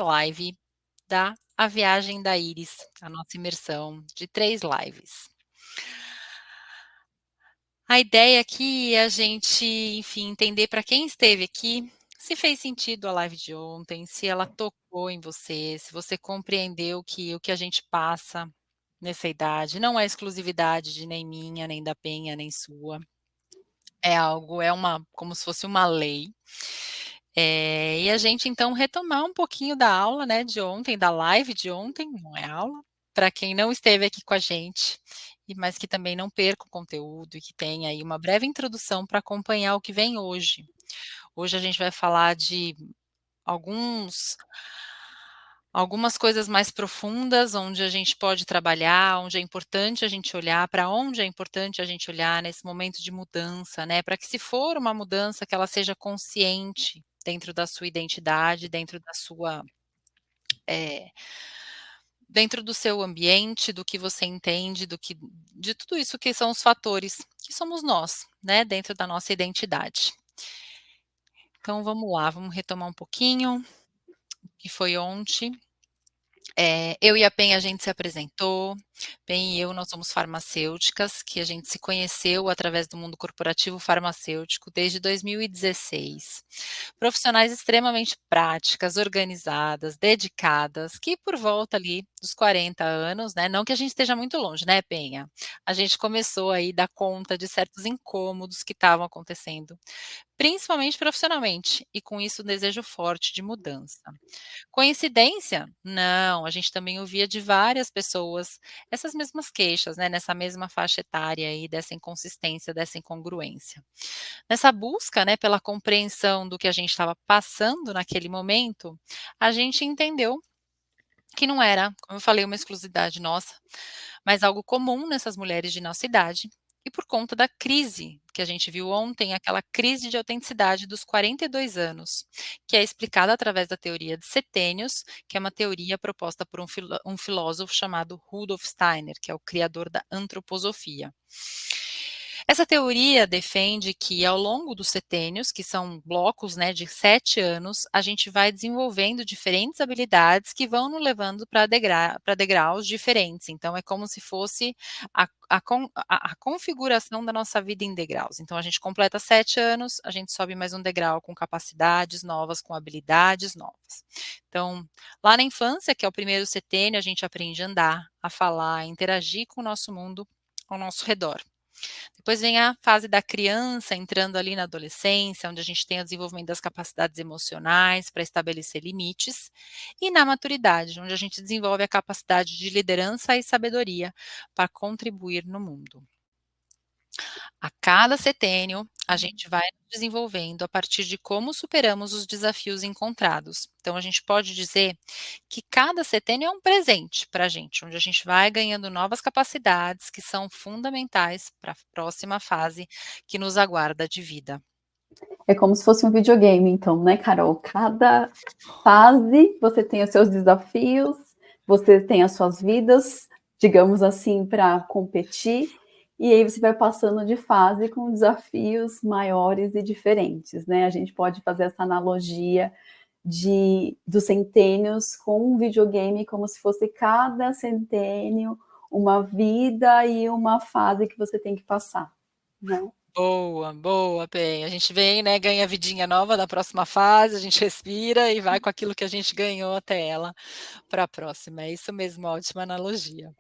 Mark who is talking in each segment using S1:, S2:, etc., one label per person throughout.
S1: live da A Viagem da Iris, a nossa imersão de 3 lives. A ideia aqui é a gente, enfim, entender para quem esteve aqui, se fez sentido a live de ontem, se ela tocou em você, se você compreendeu que o que a gente passa nessa idade não é exclusividade de nem minha, nem da Penha, nem sua. É uma como se fosse uma lei. E a gente então retomar um pouquinho da aula, né, de ontem, da live de ontem, não é aula, para quem não esteve aqui com a gente, mas que também não perca o conteúdo e que tenha aí uma breve introdução para acompanhar o que vem hoje. Hoje a gente vai falar de alguns algumas coisas mais profundas, onde a gente pode trabalhar, onde é importante a gente olhar, para onde é importante a gente olhar nesse momento de mudança, né, para que se for uma mudança que ela seja consciente dentro da sua identidade, eh, dentro do seu ambiente, do que você entende, do que de tudo isso que são os fatores que somos nós, né, dentro da nossa identidade. Então vamos lá, vamos retomar um pouquinho o que foi ontem. Eu e a Pen, a gente se apresentou. Pen e eu, nós somos farmacêuticas, que a gente se conheceu através do mundo corporativo farmacêutico desde 2016. Profissionais extremamente práticas, organizadas, dedicadas, que por volta ali dos 40 anos, né, não que a gente esteja muito longe, né, Penha? A gente começou aí dar conta de certos incômodos que estavam acontecendo, principalmente profissionalmente, e com isso um desejo forte de mudança. Coincidência? Não, a gente também ouvia de várias pessoas essas mesmas queixas, né, nessa mesma faixa etária aí, dessa inconsistência, dessa incongruência. Nessa busca, né, pela compreensão do que a gente estava passando naquele momento, a gente entendeu que não era, como eu falei, uma exclusividade nossa, mas algo comum nessas mulheres de nossa idade, e por conta da crise que a gente viu ontem, aquela crise de autenticidade dos 42 anos, que é explicada através da teoria de setênios, que é uma teoria proposta por um filósofo chamado Rudolf Steiner, que é o criador da antroposofia. Essa teoria defende que ao longo dos setênios, que são blocos, né, de 7 anos, a gente vai desenvolvendo diferentes habilidades que vão nos levando para degraus diferentes. Então é como se fosse a configuração da nossa vida em degraus. Então a gente completa 7 anos, a gente sobe mais um degrau com capacidades novas, com habilidades novas. Então, lá na infância, que é o primeiro setênio, a gente aprende a andar, a falar, a interagir com o nosso mundo ao nosso redor. Depois vem a fase da criança, entrando ali na adolescência, onde a gente tem o desenvolvimento das capacidades emocionais para estabelecer limites, e na maturidade, onde a gente desenvolve a capacidade de liderança e sabedoria para contribuir no mundo. A cada setênio, a gente vai nos desenvolvendo a partir de como superamos os desafios encontrados. Então, a gente pode dizer que cada setênio é um presente para a gente, onde a gente vai ganhando novas capacidades que são fundamentais para a próxima fase que nos aguarda de vida.
S2: É como se fosse um videogame, então, né, Carol? Cada fase você tem os seus desafios, você tem as suas vidas, digamos assim, para competir, e aí você vai passando de fase com desafios maiores e diferentes, né? A gente pode fazer essa analogia dos centênios com um videogame, como se fosse cada centênio uma vida e uma fase que você tem que passar, né?
S1: Boa, boa, bem. A gente vem, né, ganha vidinha nova na próxima fase, a gente respira e vai com aquilo que a gente ganhou até ela para a próxima. É isso mesmo, ótima analogia.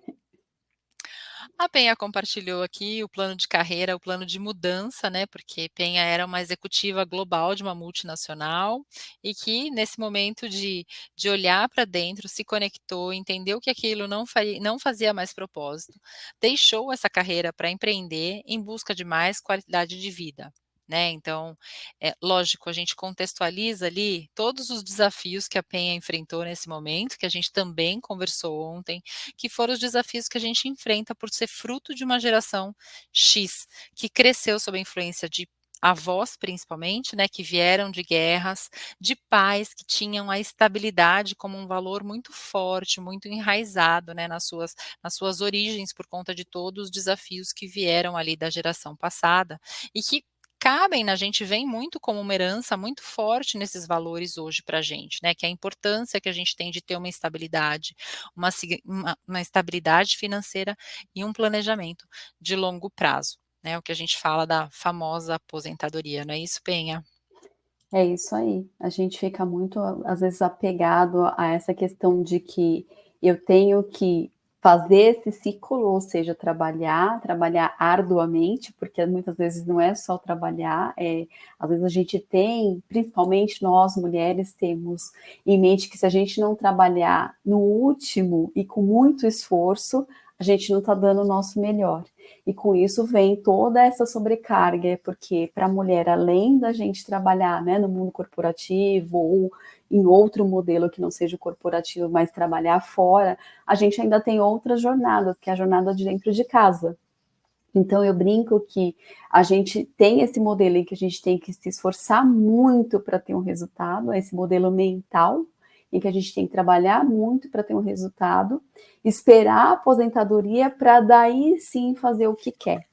S1: A Penha compartilhou aqui o plano de carreira, o plano de mudança, né, porque Penha era uma executiva global de uma multinacional e que nesse momento de olhar para dentro, se conectou, entendeu que aquilo não fazia mais propósito, deixou essa carreira para empreender em busca de mais qualidade de vida. Né, então, é lógico, a gente contextualiza ali todos os desafios que a Penha enfrentou nesse momento, que a gente também conversou ontem, que foram os desafios que a gente enfrenta por ser fruto de uma geração X, que cresceu sob a influência de avós, principalmente, né, que vieram de guerras, de pais que tinham a estabilidade como um valor muito forte, muito enraizado, né, nas suas origens, por conta de todos os desafios que vieram ali da geração passada, e que cabem na gente, vem muito como uma herança muito forte nesses valores hoje para a gente, né, que é a importância que a gente tem de ter uma estabilidade, uma estabilidade financeira e um planejamento de longo prazo, né, o que a gente fala da famosa aposentadoria, não é isso, Penha?
S2: É isso aí. A gente fica muito, às vezes, apegado a essa questão de que eu tenho que fazer esse ciclo, ou seja, trabalhar arduamente, porque muitas vezes não é só trabalhar, às vezes a gente tem, principalmente nós mulheres, temos em mente que se a gente não trabalhar no último e com muito esforço, a gente não está dando o nosso melhor. E com isso vem toda essa sobrecarga, porque para a mulher, além da gente trabalhar, né, no mundo corporativo ou em outro modelo que não seja o corporativo, mas trabalhar fora, a gente ainda tem outras jornadas, que é a jornada de dentro de casa. Então eu brinco que a gente tem esse modelo em que a gente tem que se esforçar muito para ter um resultado, esse modelo mental, em que a gente tem que trabalhar muito para ter um resultado, esperar a aposentadoria para daí sim fazer o que quer.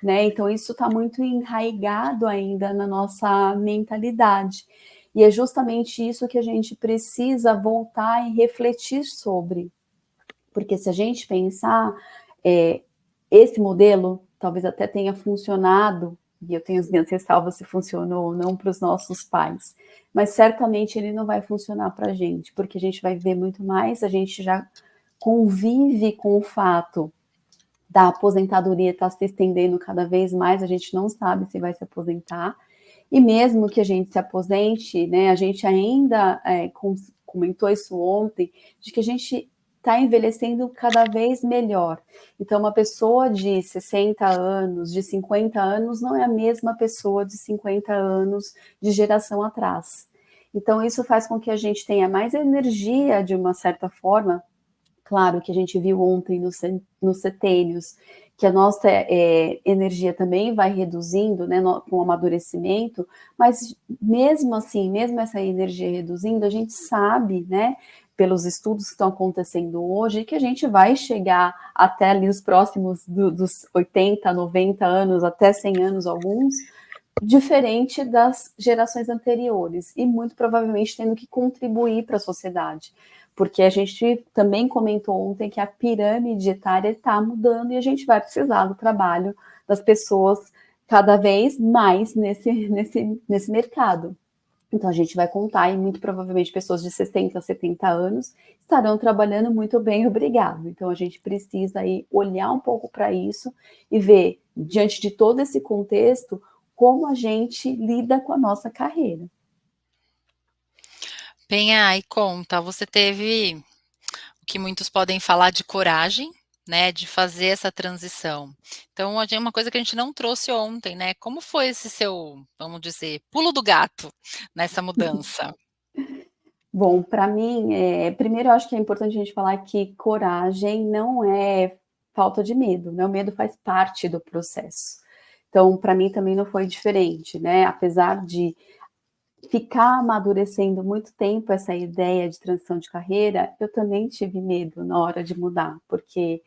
S2: Né? Então isso está muito enraizado ainda na nossa mentalidade. E é justamente isso que a gente precisa voltar e refletir sobre. Porque se a gente pensar, esse modelo talvez até tenha funcionado, e eu tenho as minhas ressalvas se funcionou ou não para os nossos pais, mas certamente ele não vai funcionar para a gente, porque a gente vai ver muito mais, a gente já convive com o fato da aposentadoria estar se estendendo cada vez mais, a gente não sabe se vai se aposentar, e mesmo que a gente se aposente, né, a gente ainda comentou isso ontem, de que a gente está envelhecendo cada vez melhor. Então, uma pessoa de 60 anos, de 50 anos, não é a mesma pessoa de 50 anos de geração atrás. Então, isso faz com que a gente tenha mais energia, de uma certa forma. Claro que a gente viu ontem nos setênios que a nossa energia também vai reduzindo, né, com o amadurecimento, mas mesmo assim, mesmo essa energia reduzindo, a gente sabe, né, pelos estudos que estão acontecendo hoje, que a gente vai chegar até ali os próximos dos 80, 90 anos, até 100 anos alguns, diferente das gerações anteriores, e muito provavelmente tendo que contribuir para a sociedade. Porque a gente também comentou ontem que a pirâmide etária está mudando e a gente vai precisar do trabalho das pessoas cada vez mais nesse mercado. Então a gente vai contar e muito provavelmente pessoas de 60, 70 anos estarão trabalhando muito bem, obrigado. Então a gente precisa aí olhar um pouco para isso e ver, diante de todo esse contexto, como a gente lida com a nossa carreira.
S1: Penha, e conta, você teve o que muitos podem falar de coragem, né, de fazer essa transição. Então, uma coisa que a gente não trouxe ontem, né, como foi esse seu, vamos dizer, pulo do gato nessa mudança?
S2: Bom, para mim, primeiro eu acho que é importante a gente falar que coragem não é falta de medo, né, o medo faz parte do processo. Então, para mim também não foi diferente, né, apesar de ficar amadurecendo muito tempo essa ideia de transição de carreira, eu também tive medo na hora de mudar, porque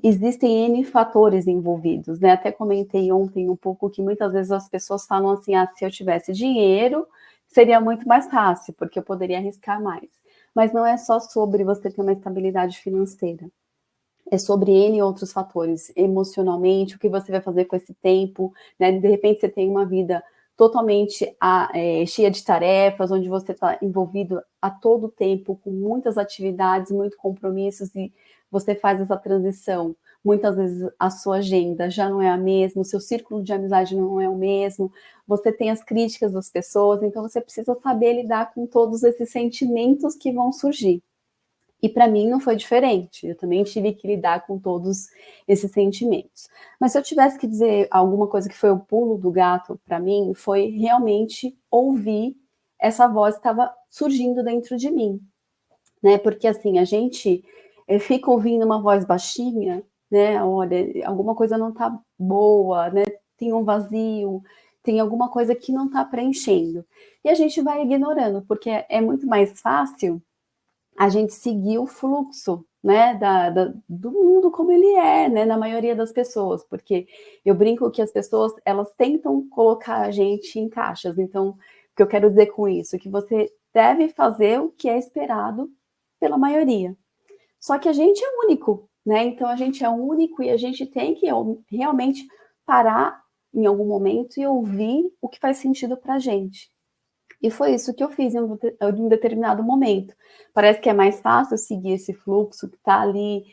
S2: existem N fatores envolvidos, né? Até comentei ontem um pouco que muitas vezes as pessoas falam assim: ah, se eu tivesse dinheiro, seria muito mais fácil, porque eu poderia arriscar mais. Mas não é só sobre você ter uma estabilidade financeira. É sobre N outros fatores, emocionalmente, o que você vai fazer com esse tempo, né? De repente você tem uma vida totalmente cheia de tarefas, onde você está envolvido a todo tempo com muitas atividades, muitos compromissos, e você faz essa transição. Muitas vezes a sua agenda já não é a mesma, o seu círculo de amizade não é o mesmo, você tem as críticas das pessoas, então você precisa saber lidar com todos esses sentimentos que vão surgir. E para mim não foi diferente, eu também tive que lidar com todos esses sentimentos. Mas se eu tivesse que dizer alguma coisa que foi o pulo do gato para mim, foi realmente ouvir essa voz que estava surgindo dentro de mim, né? Porque assim, a gente fica ouvindo uma voz baixinha, né? Olha, alguma coisa não está boa, né? Tem um vazio, tem alguma coisa que não está preenchendo. E a gente vai ignorando, porque é muito mais fácil a gente seguir o fluxo, né, do mundo como ele é, né, na maioria das pessoas, porque eu brinco que as pessoas, elas tentam colocar a gente em caixas, então, o que eu quero dizer com isso? Que você deve fazer o que é esperado pela maioria. Só que a gente é único, né, então a gente é único e a gente tem que realmente parar em algum momento e ouvir o que faz sentido pra gente. E foi isso que eu fiz em um determinado momento. Parece que é mais fácil seguir esse fluxo que está ali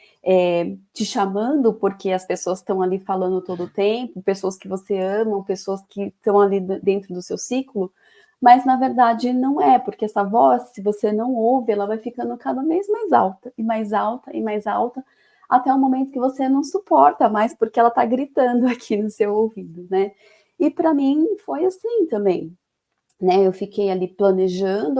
S2: te chamando, porque as pessoas estão ali falando todo o tempo, pessoas que você ama, pessoas que estão ali dentro do seu ciclo, mas na verdade não é, porque essa voz, se você não ouve, ela vai ficando cada vez mais alta, e mais alta, e mais alta, até o momento que você não suporta mais, porque ela está gritando aqui no seu ouvido, né? E para mim foi assim também, né, eu fiquei ali planejando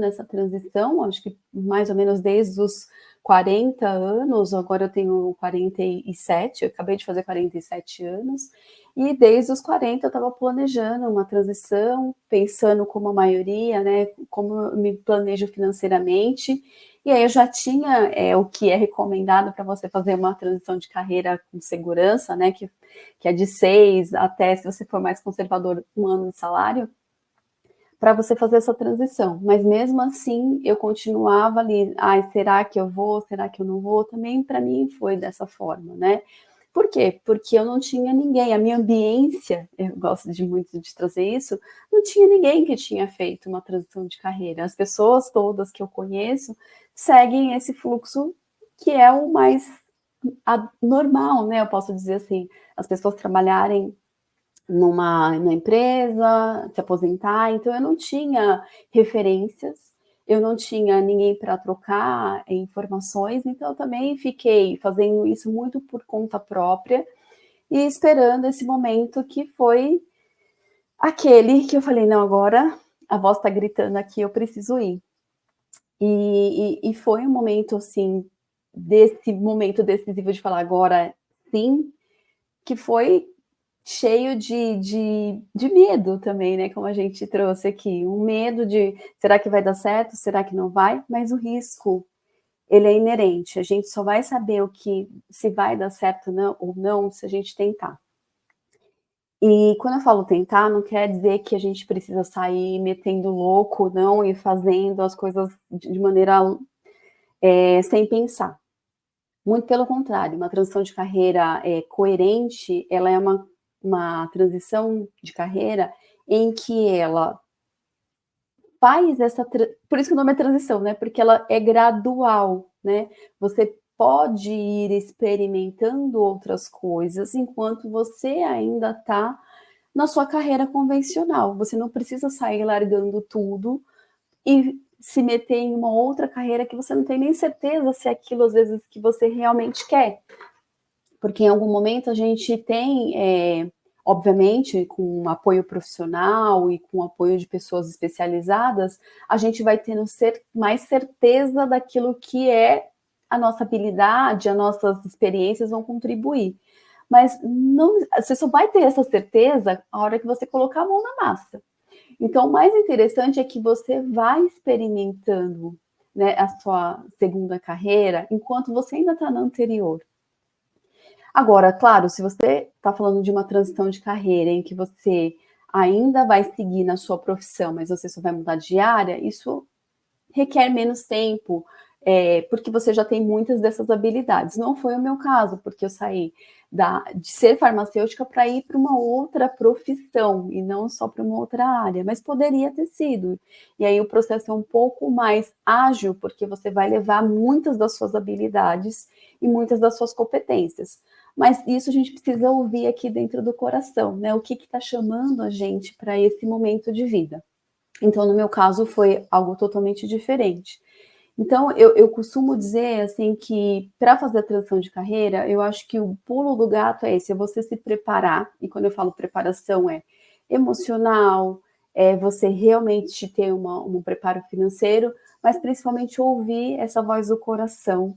S2: essa transição, acho que mais ou menos desde os 40 anos, agora eu tenho 47, eu acabei de fazer 47 anos, e desde os 40 eu estava planejando uma transição, pensando como a maioria, né, como eu me planejo financeiramente, e aí eu já tinha o que é recomendado para você fazer uma transição de carreira com segurança, né, que é de 6 até, se você for mais conservador, 1 ano de salário, para você fazer essa transição. Mas mesmo assim, eu continuava ali, ai, será que eu vou? Será que eu não vou? Também para mim foi dessa forma, né? Por quê? Porque eu não tinha ninguém, a minha ambiência, eu gosto de muito de trazer isso, não tinha ninguém que tinha feito uma transição de carreira. As pessoas todas que eu conheço seguem esse fluxo que é o mais normal, né? Eu posso dizer assim, as pessoas trabalharem numa empresa, se aposentar, então eu não tinha referências, eu não tinha ninguém para trocar informações, então eu também fiquei fazendo isso muito por conta própria e esperando esse momento que foi aquele que eu falei, não, agora a voz está gritando aqui, eu preciso ir. E foi um momento, assim, desse momento decisivo de falar agora sim, que foi cheio de medo também, né, como a gente trouxe aqui, um medo de será que vai dar certo, será que não vai? Mas o risco, ele é inerente, a gente só vai saber o que se vai dar certo não, ou não se a gente tentar. E quando eu falo tentar, não quer dizer que a gente precisa sair metendo louco, não, e fazendo as coisas de maneira sem pensar. Muito pelo contrário, uma transição de carreira coerente, ela é uma transição de carreira em que ela faz essa. Por isso que o nome é transição, né? Porque ela é gradual, né? Você pode ir experimentando outras coisas enquanto você ainda está na sua carreira convencional. Você não precisa sair largando tudo e se meter em uma outra carreira que você não tem nem certeza se é aquilo, às vezes, que você realmente quer. Porque em algum momento a gente tem, obviamente, com um apoio profissional e com apoio de pessoas especializadas, a gente vai tendo mais certeza daquilo que é a nossa habilidade, as nossas experiências vão contribuir. Mas não, você só vai ter essa certeza a hora que você colocar a mão na massa. Então, o mais interessante é que você vai experimentando, né, a sua segunda carreira enquanto você ainda está na anterior. Agora, claro, se você está falando de uma transição de carreira em que você ainda vai seguir na sua profissão, mas você só vai mudar de área, isso requer menos tempo, porque você já tem muitas dessas habilidades. Não foi o meu caso, porque eu saí de ser farmacêutica para ir para uma outra profissão e não só para uma outra área, mas poderia ter sido. E aí o processo é um pouco mais ágil, porque você vai levar muitas das suas habilidades e muitas das suas competências. Mas isso a gente precisa ouvir aqui dentro do coração, né? O que está chamando a gente para esse momento de vida. Então, no meu caso, foi algo totalmente diferente. Então, eu costumo dizer, assim, que para fazer a transição de carreira, eu acho que o pulo do gato é esse, é você se preparar, e quando eu falo preparação é emocional, é você realmente ter um preparo financeiro, mas principalmente ouvir essa voz do coração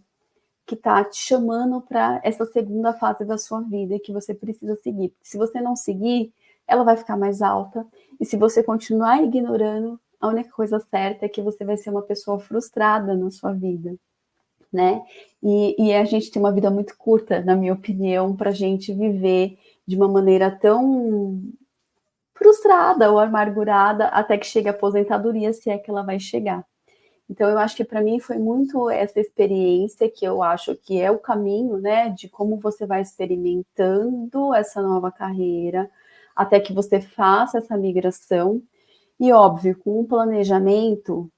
S2: que está te chamando para essa segunda fase da sua vida que você precisa seguir. Se você não seguir, ela vai ficar mais alta, e se você continuar ignorando, a única coisa certa é que você vai ser uma pessoa frustrada na sua vida, né? E a gente tem uma vida muito curta, na minha opinião, para a gente viver de uma maneira tão frustrada ou amargurada até que chegue a aposentadoria, se é que ela vai chegar. Então, eu acho que para mim foi muito essa experiência que eu acho que é o caminho, né, de como você vai experimentando essa nova carreira, até que você faça essa migração. E, óbvio, com um planejamento,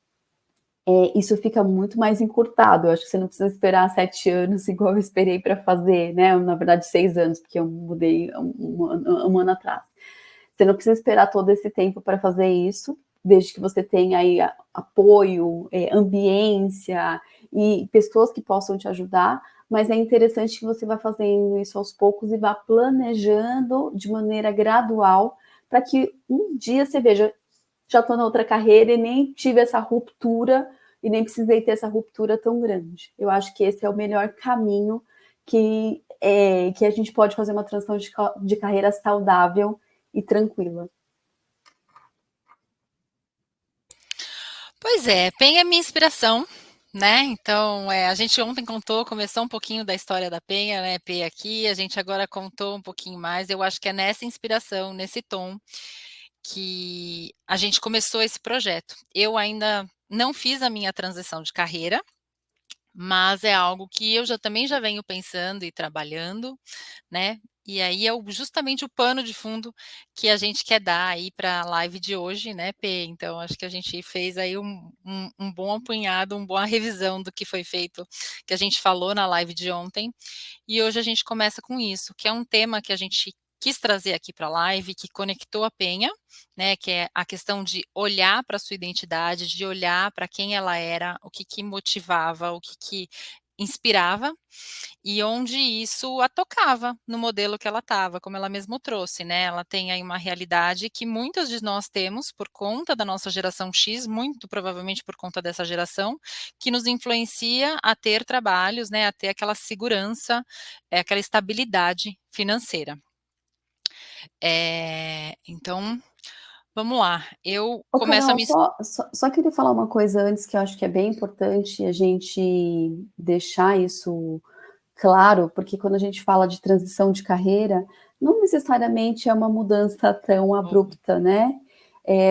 S2: isso fica muito mais encurtado. Eu acho que você não precisa esperar 7 anos, igual eu esperei para fazer, né? Na verdade, 6 anos, porque eu mudei um ano atrás. Você não precisa esperar todo esse tempo para fazer isso, desde que você tenha aí apoio, ambiência e pessoas que possam te ajudar, mas é interessante que você vá fazendo isso aos poucos e vá planejando de maneira gradual, para que um dia você veja, já estou na outra carreira e nem tive essa ruptura e nem precisei ter essa ruptura tão grande. Eu acho que esse é o melhor caminho que a gente pode fazer uma transição de carreira saudável e tranquila.
S1: Pois é, Pen é minha inspiração, né? Então, a gente ontem começou um pouquinho da história da Penha, né? P aqui, a gente agora contou um pouquinho mais. Eu acho que é nessa inspiração, nesse tom, que a gente começou esse projeto. Eu ainda não fiz a minha transição de carreira, mas é algo que eu também já venho pensando e trabalhando, né? E aí é justamente o pano de fundo que a gente quer dar aí para a live de hoje, né, P? Então, acho que a gente fez aí um bom apanhado, uma boa revisão do que foi feito, que a gente falou na live de ontem. E hoje a gente começa com isso, que é um tema que a gente quis trazer aqui para a live, que conectou a Penha, né, que é a questão de olhar para a sua identidade, de olhar para quem ela era, o que motivava, o que inspirava, e onde isso a tocava no modelo que ela estava, como ela mesmo trouxe, né? Ela tem aí uma realidade que muitas de nós temos por conta da nossa geração X, muito provavelmente por conta dessa geração, que nos influencia a ter trabalhos, né? A ter aquela segurança, aquela estabilidade financeira. Então, vamos lá. Eu
S2: Ô,
S1: começo a
S2: Carol,
S1: me.
S2: só queria falar uma coisa antes que eu acho que é bem importante a gente deixar isso claro, porque quando a gente fala de transição de carreira, não necessariamente é uma mudança tão abrupta, né?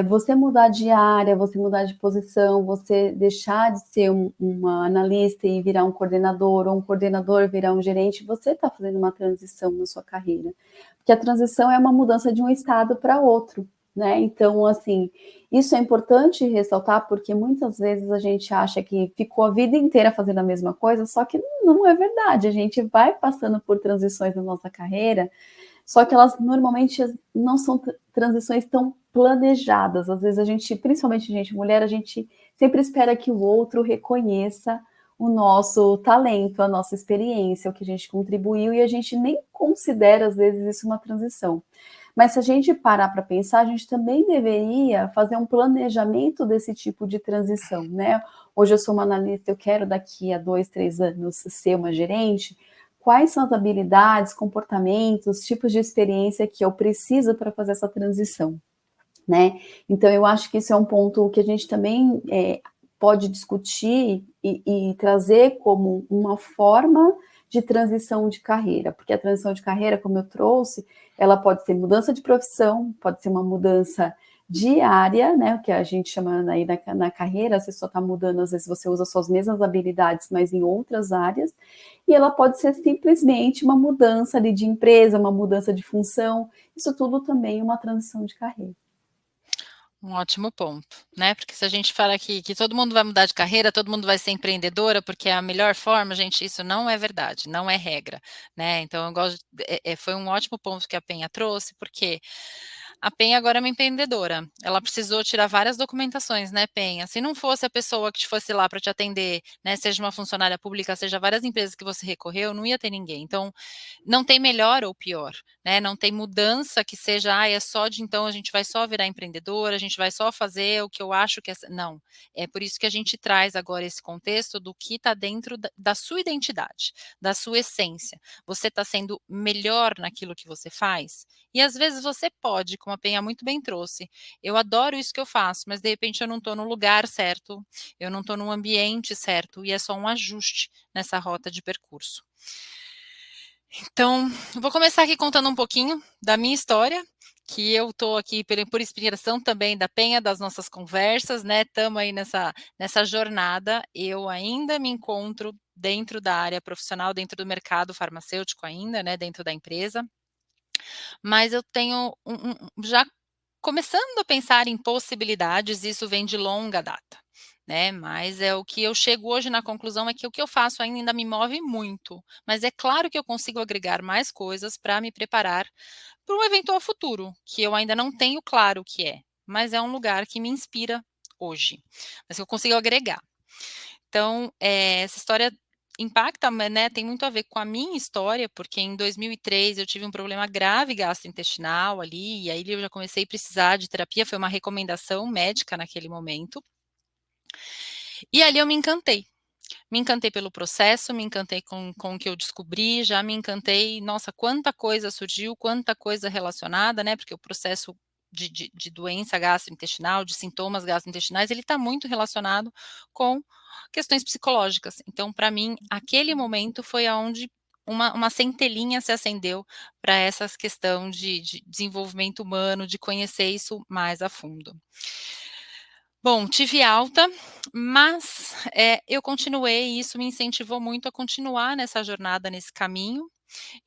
S2: Você mudar de área, você mudar de posição, você deixar de ser uma analista e virar um coordenador, ou um coordenador virar um gerente, você está fazendo uma transição na sua carreira. Porque a transição é uma mudança de um estado para outro, né? Então, assim, isso é importante ressaltar, porque muitas vezes a gente acha que ficou a vida inteira fazendo a mesma coisa, só que não é verdade. A gente vai passando por transições na nossa carreira, só que elas normalmente não são transições tão planejadas. Às vezes a gente, principalmente a gente mulher, a gente sempre espera que o outro reconheça o nosso talento, a nossa experiência, o que a gente contribuiu, e a gente nem considera, às vezes, isso uma transição. Mas se a gente parar para pensar, a gente também deveria fazer um planejamento desse tipo de transição, né? Hoje eu sou uma analista, eu quero daqui a 2, 3 anos ser uma gerente. Quais são as habilidades, comportamentos, tipos de experiência que eu preciso para fazer essa transição, né? Então eu acho que isso é um ponto que a gente também pode discutir e trazer como uma forma de transição de carreira, porque a transição de carreira, como eu trouxe, ela pode ser mudança de profissão, pode ser uma mudança de área, né, o que a gente chama aí na carreira, você só está mudando, às vezes você usa suas mesmas habilidades, mas em outras áreas, e ela pode ser simplesmente uma mudança ali de empresa, uma mudança de função, isso tudo também é uma transição de carreira.
S1: Um ótimo ponto, né? Porque se a gente fala que todo mundo vai mudar de carreira, todo mundo vai ser empreendedora, porque é a melhor forma, gente, isso não é verdade, não é regra, né? Então, eu gosto, foi um ótimo ponto que a Penha trouxe, porque a Penha agora é uma empreendedora. Ela precisou tirar várias documentações, né, Penha? Se não fosse a pessoa que fosse lá para te atender, né, seja uma funcionária pública, seja várias empresas que você recorreu, não ia ter ninguém. Então, não tem melhor ou pior, né? Não tem mudança que seja, é só de então a gente vai só virar empreendedora, a gente vai só fazer o que eu acho que é. Não. É por isso que a gente traz agora esse contexto do que está dentro da sua identidade, da sua essência. Você está sendo melhor naquilo que você faz? E às vezes você pode, com como a Penha muito bem trouxe, eu adoro isso que eu faço, mas de repente eu não estou no lugar certo, eu não estou no ambiente certo, e é só um ajuste nessa rota de percurso. Então, vou começar aqui contando um pouquinho da minha história, que eu estou aqui por inspiração também da Penha, das nossas conversas, né? Estamos aí nessa jornada. Eu ainda me encontro dentro da área profissional, dentro do mercado farmacêutico ainda, né? Dentro da empresa. Mas eu tenho já começando a pensar em possibilidades, isso vem de longa data, né? Mas é o que eu chego hoje na conclusão é que o que eu faço ainda me move muito, mas é claro que eu consigo agregar mais coisas para me preparar para um eventual futuro, que eu ainda não tenho claro o que é, mas é um lugar que me inspira hoje, mas eu consigo agregar. Então, essa história impacta, né, tem muito a ver com a minha história, porque em 2003 eu tive um problema grave gastrointestinal ali, e aí eu já comecei a precisar de terapia, foi uma recomendação médica naquele momento. E ali eu me encantei pelo processo, me encantei com o que eu descobri, já me encantei, nossa, quanta coisa surgiu, quanta coisa relacionada, né, porque o processo de doença gastrointestinal, de sintomas gastrointestinais, ele está muito relacionado com questões psicológicas. Então, para mim, aquele momento foi aonde uma centelhinha se acendeu para essa questão de desenvolvimento humano, de conhecer isso mais a fundo. Bom, tive alta, mas, eu continuei e isso me incentivou muito a continuar nessa jornada, nesse caminho.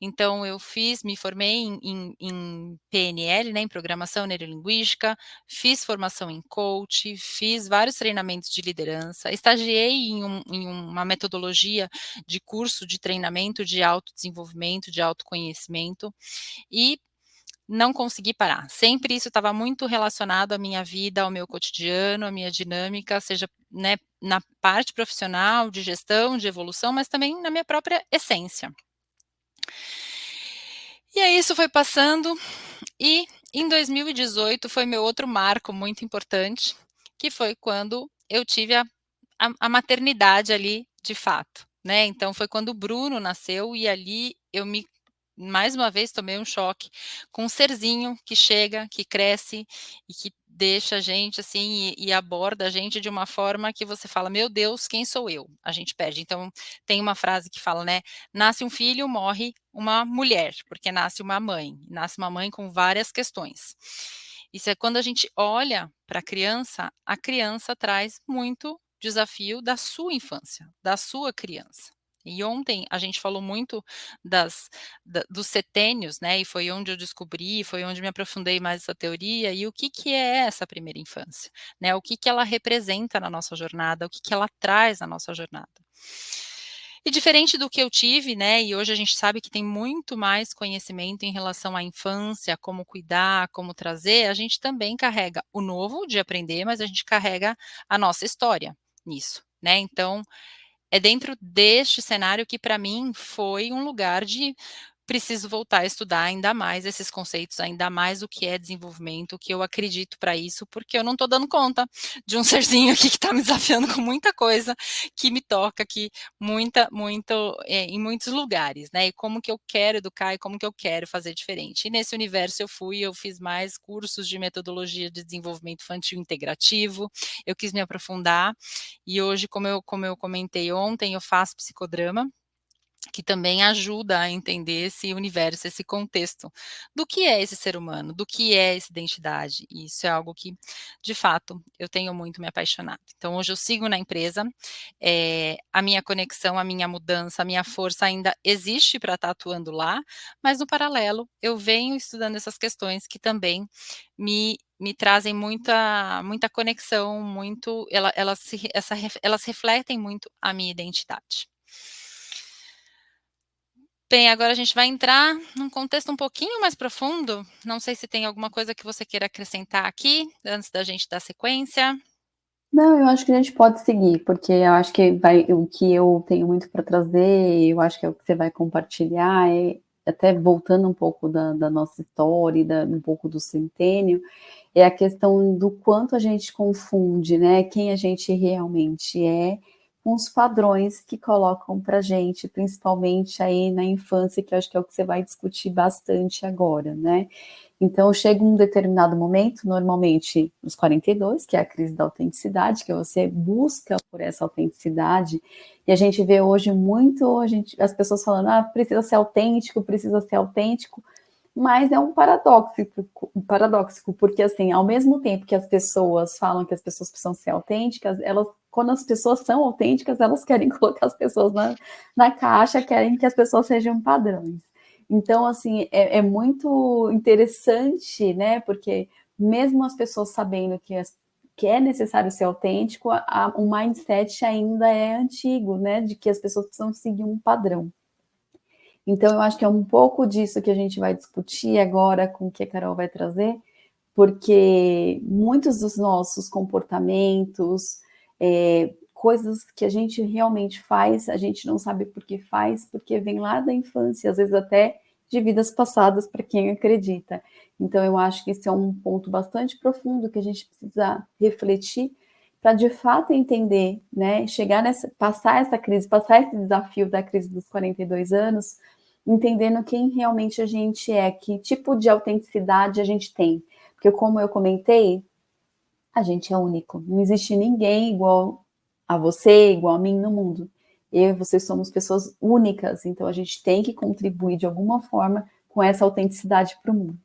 S1: Então eu me formei em PNL, né, em Programação Neurolinguística, fiz formação em coach, fiz vários treinamentos de liderança, estagiei em uma metodologia de curso de treinamento de autodesenvolvimento, de autoconhecimento, e não consegui parar. Sempre isso estava muito relacionado à minha vida, ao meu cotidiano, à minha dinâmica, seja, né, na parte profissional, de gestão, de evolução, mas também na minha própria essência. E aí isso foi passando e em 2018 foi meu outro marco muito importante, que foi quando eu tive a maternidade ali de fato, né? Então foi quando o Bruno nasceu e ali eu mais uma vez tomei um choque com um serzinho que chega, que cresce e que deixa a gente assim e aborda a gente de uma forma que você fala, meu Deus, quem sou eu? A gente perde. Então tem uma frase que fala, né? Nasce um filho, morre uma mulher, porque nasce uma mãe com várias questões. Isso é quando a gente olha para a criança traz muito desafio da sua infância, da sua criança. E ontem a gente falou muito dos setênios, né? E foi onde eu descobri, foi onde me aprofundei mais nessa teoria. E o que é essa primeira infância, né? O que ela representa na nossa jornada, o que ela traz na nossa jornada. E diferente do que eu tive, né? E hoje a gente sabe que tem muito mais conhecimento em relação à infância, como cuidar, como trazer. A gente também carrega o novo de aprender, mas a gente carrega a nossa história nisso, né? Então é dentro deste cenário que para mim foi um lugar de preciso voltar a estudar ainda mais esses conceitos, ainda mais o que é desenvolvimento, o que eu acredito para isso, porque eu não estou dando conta de um serzinho aqui que está me desafiando com muita coisa, que me toca aqui em muitos lugares, né? E como que eu quero educar e como que eu quero fazer diferente. E nesse universo eu fiz mais cursos de metodologia de desenvolvimento infantil integrativo, eu quis me aprofundar, e hoje, como eu comentei ontem, eu faço psicodrama, que também ajuda a entender esse universo, esse contexto do que é esse ser humano, do que é essa identidade. E isso é algo que, de fato, eu tenho muito me apaixonado. Então, hoje eu sigo na empresa, a minha conexão, a minha mudança, a minha força ainda existe para estar atuando lá, mas no paralelo, eu venho estudando essas questões que também me trazem muita conexão, elas refletem muito a minha identidade. Bem, agora a gente vai entrar num contexto um pouquinho mais profundo. Não sei se tem alguma coisa que você queira acrescentar aqui, antes da gente dar sequência.
S2: Não, eu acho que a gente pode seguir, porque eu acho que o que eu tenho muito para trazer, eu acho que é o que você vai compartilhar, até voltando um pouco da nossa história, um pouco do centênio, é a questão do quanto a gente confunde, né, quem a gente realmente é, com os padrões que colocam para gente, principalmente aí na infância, que eu acho que é o que você vai discutir bastante agora, né? Então, chega um determinado momento, normalmente nos 42, que é a crise da autenticidade, que você busca por essa autenticidade, e a gente vê hoje muito as pessoas falando, precisa ser autêntico, mas é um paradoxo, porque assim, ao mesmo tempo que as pessoas falam que as pessoas precisam ser autênticas, quando as pessoas são autênticas, elas querem colocar as pessoas na caixa, querem que as pessoas sejam padrões. Então, assim, é muito interessante, né? Porque mesmo as pessoas sabendo que é necessário ser autêntico, o mindset ainda é antigo, né? De que as pessoas precisam seguir um padrão. Então, eu acho que é um pouco disso que a gente vai discutir agora com o que a Carol vai trazer, porque muitos dos nossos comportamentos, coisas que a gente realmente faz, a gente não sabe por que faz, porque vem lá da infância, às vezes até de vidas passadas, para quem acredita. Então, eu acho que esse é um ponto bastante profundo que a gente precisa refletir para de fato entender, né, passar essa crise, passar esse desafio da crise dos 42 anos, entendendo quem realmente a gente é, que tipo de autenticidade a gente tem. Porque, como eu comentei, a gente é único. Não existe ninguém igual a você, igual a mim no mundo. Eu e você somos pessoas únicas, então a gente tem que contribuir de alguma forma com essa autenticidade para o mundo.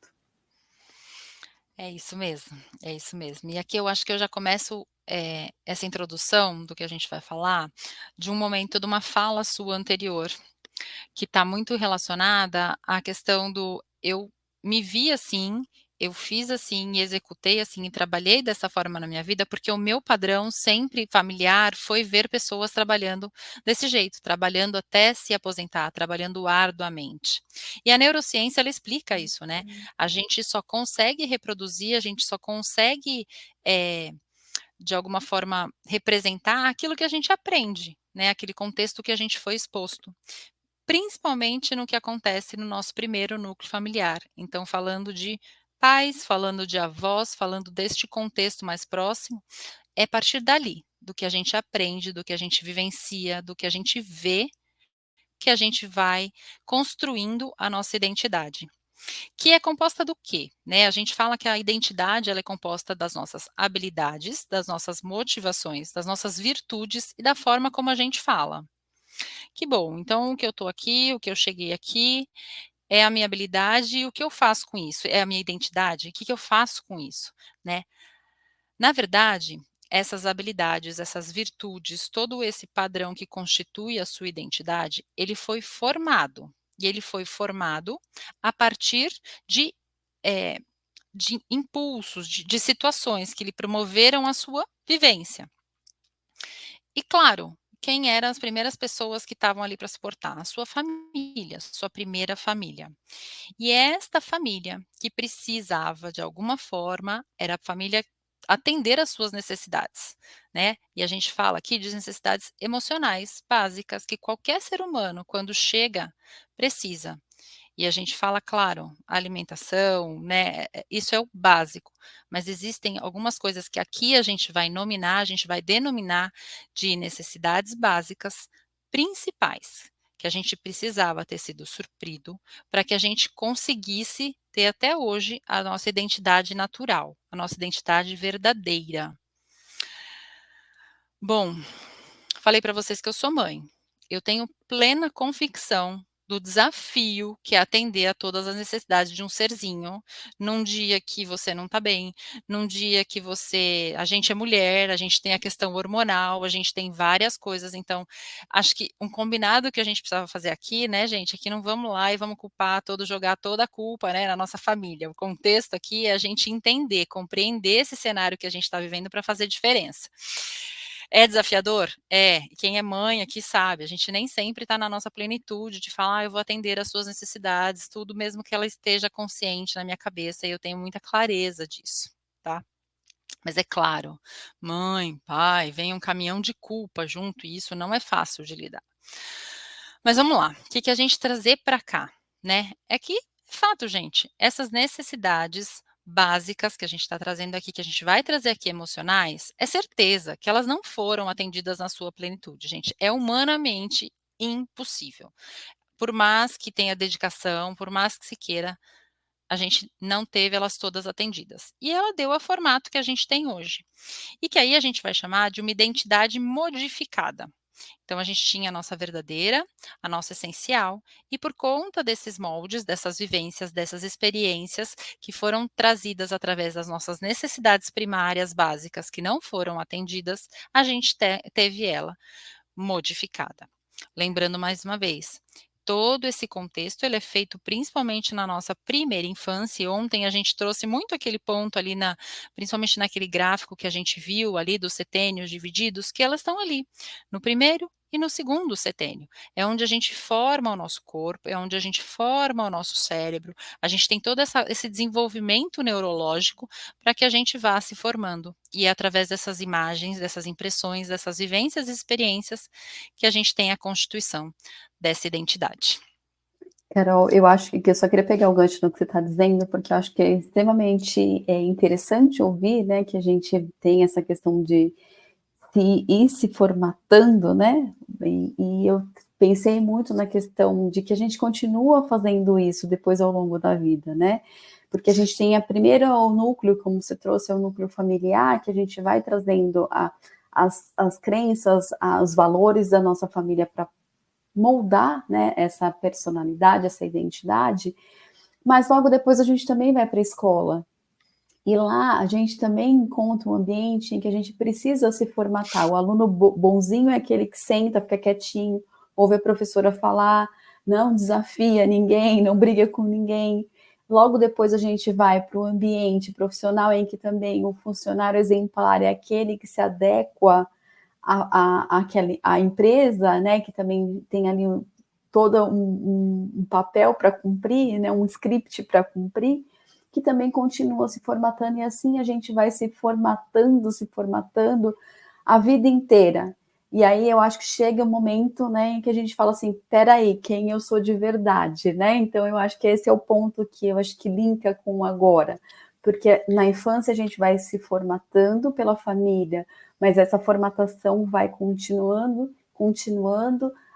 S1: É isso mesmo, é isso mesmo. E aqui eu acho que eu já começo, essa introdução do que a gente vai falar, de um momento de uma fala sua anterior, que está muito relacionada à questão do eu me vi assim, eu fiz assim e executei assim e trabalhei dessa forma na minha vida, porque o meu padrão sempre familiar foi ver pessoas trabalhando desse jeito, trabalhando até se aposentar, trabalhando arduamente. E a neurociência ela explica isso, né? A gente só consegue reproduzir, a gente só consegue de alguma forma representar aquilo que a gente aprende, né? Aquele contexto que a gente foi exposto. Principalmente no que acontece no nosso primeiro núcleo familiar. Então, falando de pais, falando de avós, falando deste contexto mais próximo, é a partir dali, do que a gente aprende, do que a gente vivencia, do que a gente vê, que a gente vai construindo a nossa identidade. Que é composta do quê? Né? A gente fala que a identidade ela é composta das nossas habilidades, das nossas motivações, das nossas virtudes e da forma como a gente fala. Que bom, então o que eu estou aqui, o que eu cheguei aqui, é a minha habilidade e o que eu faço com isso? É a minha identidade? O que que eu faço com isso, né? Na verdade, essas habilidades, essas virtudes, todo esse padrão que constitui a sua identidade, ele foi formado. E ele foi formado a partir de, eh, de impulsos, de situações que lhe promoveram a sua vivência. E claro, quem eram as primeiras pessoas que estavam ali para suportar? A sua família, sua primeira família. E é esta família que precisava, de alguma forma, era a família atender às suas necessidades, né? E a gente fala aqui de necessidades emocionais básicas que qualquer ser humano, quando chega, precisa. E a gente fala, claro, alimentação, né? Isso é o básico. Mas existem algumas coisas que aqui a gente vai nominar, a gente vai denominar de necessidades básicas principais, que a gente precisava ter sido suprido para que a gente conseguisse ter até hoje a nossa identidade natural, a nossa identidade verdadeira. Bom, falei para vocês que eu sou mãe. Eu tenho plena convicção do desafio que é atender a todas as necessidades de um serzinho, num dia que você não está bem, num dia que a gente é mulher, a gente tem a questão hormonal, a gente tem várias coisas, então, acho que um combinado que a gente precisava fazer aqui, né, gente, é que não vamos lá e vamos jogar toda a culpa, né, na nossa família. O contexto aqui é a gente entender, compreender esse cenário que a gente está vivendo para fazer diferença. É desafiador? É. Quem é mãe aqui sabe, a gente nem sempre está na nossa plenitude de falar: "Ah, eu vou atender às suas necessidades", tudo mesmo que ela esteja consciente na minha cabeça e eu tenho muita clareza disso, tá. Mas é claro, mãe, pai, vem um caminhão de culpa junto e isso não é fácil de lidar. Mas vamos lá, o que que a gente trazer para cá, né, é que, fato gente, essas necessidades básicas que a gente está trazendo aqui, que a gente vai trazer aqui emocionais, é certeza que elas não foram atendidas na sua plenitude, gente, é humanamente impossível. Por mais que tenha dedicação, por mais que se queira, a gente não teve elas todas atendidas. E ela deu a formato que a gente tem hoje. E que aí a gente vai chamar de uma identidade modificada. Então a gente tinha a nossa verdadeira, a nossa essencial, e por conta desses moldes, dessas vivências, dessas experiências que foram trazidas através das nossas necessidades primárias básicas que não foram atendidas, a gente teve ela modificada. Lembrando mais uma vez, todo esse contexto ele é feito principalmente na nossa primeira infância. E ontem a gente trouxe muito aquele ponto ali principalmente naquele gráfico que a gente viu ali dos setênios divididos, que elas estão ali no primeiro e no segundo setênio. É onde a gente forma o nosso corpo, é onde a gente forma o nosso cérebro. A gente tem todo esse desenvolvimento neurológico para que a gente vá se formando. E é através dessas imagens, dessas impressões, dessas vivências e experiências que a gente tem a constituição dessa identidade.
S2: Carol, eu acho que eu só queria pegar o gancho no que você está dizendo, porque eu acho que é extremamente interessante ouvir, né, que a gente tem essa questão de ir se formatando, né? E eu pensei muito na questão de que a gente continua fazendo isso depois ao longo da vida, né? Porque a gente tem a primeira o núcleo, como você trouxe, é o núcleo familiar, que a gente vai trazendo as crenças, os valores da nossa família para moldar, né, essa personalidade, essa identidade, mas logo depois a gente também vai para a escola. E lá a gente também encontra um ambiente em que a gente precisa se formatar. O aluno bonzinho é aquele que senta, fica quietinho, ouve a professora falar, não desafia ninguém, não briga com ninguém. Logo depois a gente vai para o ambiente profissional em que também o funcionário exemplar é aquele que se adequa a empresa, né, que também tem ali todo um papel para cumprir, né, um script para cumprir, que também continua se formatando, e assim a gente vai se formatando a vida inteira. E aí eu acho que chega um momento, né, em que a gente fala assim, peraí, quem eu sou de verdade, né? Então eu acho que esse é o ponto que eu acho que linka com agora, porque na infância a gente vai se formatando pela família, mas essa formatação vai continuando,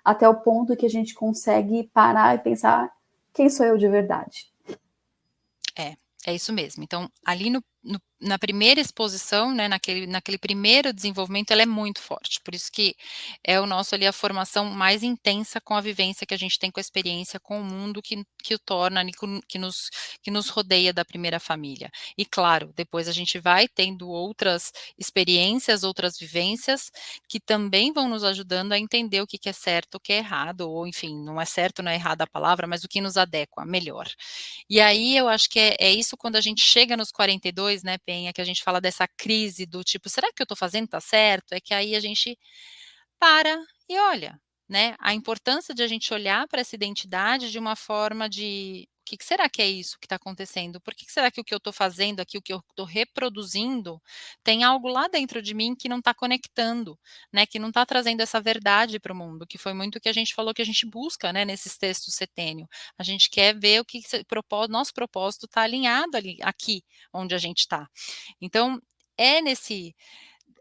S2: até o ponto que a gente consegue parar e pensar quem sou eu de verdade.
S1: É isso mesmo. Então, ali na primeira exposição, né, naquele primeiro desenvolvimento, ela é muito forte. Por isso que é o nosso ali a formação mais intensa com a vivência que a gente tem com a experiência, com o mundo que o torna, ali, que nos rodeia da primeira família. E claro, depois a gente vai tendo outras experiências, outras vivências, que também vão nos ajudando a entender o que é certo, o que é errado, ou enfim, não é certo, não é errada a palavra, mas o que nos adequa melhor. E aí eu acho que é isso quando a gente chega nos 42, né, Penha, que a gente fala dessa crise do tipo, será que eu estou fazendo tá certo? É que aí a gente para e olha, né, a importância de a gente olhar para essa identidade de uma forma de o que será que é isso que está acontecendo? Por que será que o que eu estou fazendo aqui, o que eu estou reproduzindo, tem algo lá dentro de mim que não está conectando, né? Que não está trazendo essa verdade para o mundo, que foi muito o que a gente falou que a gente busca, né? Nesses textos setênio. A gente quer ver o que nosso propósito está alinhado ali, aqui onde a gente está. Então, é nesse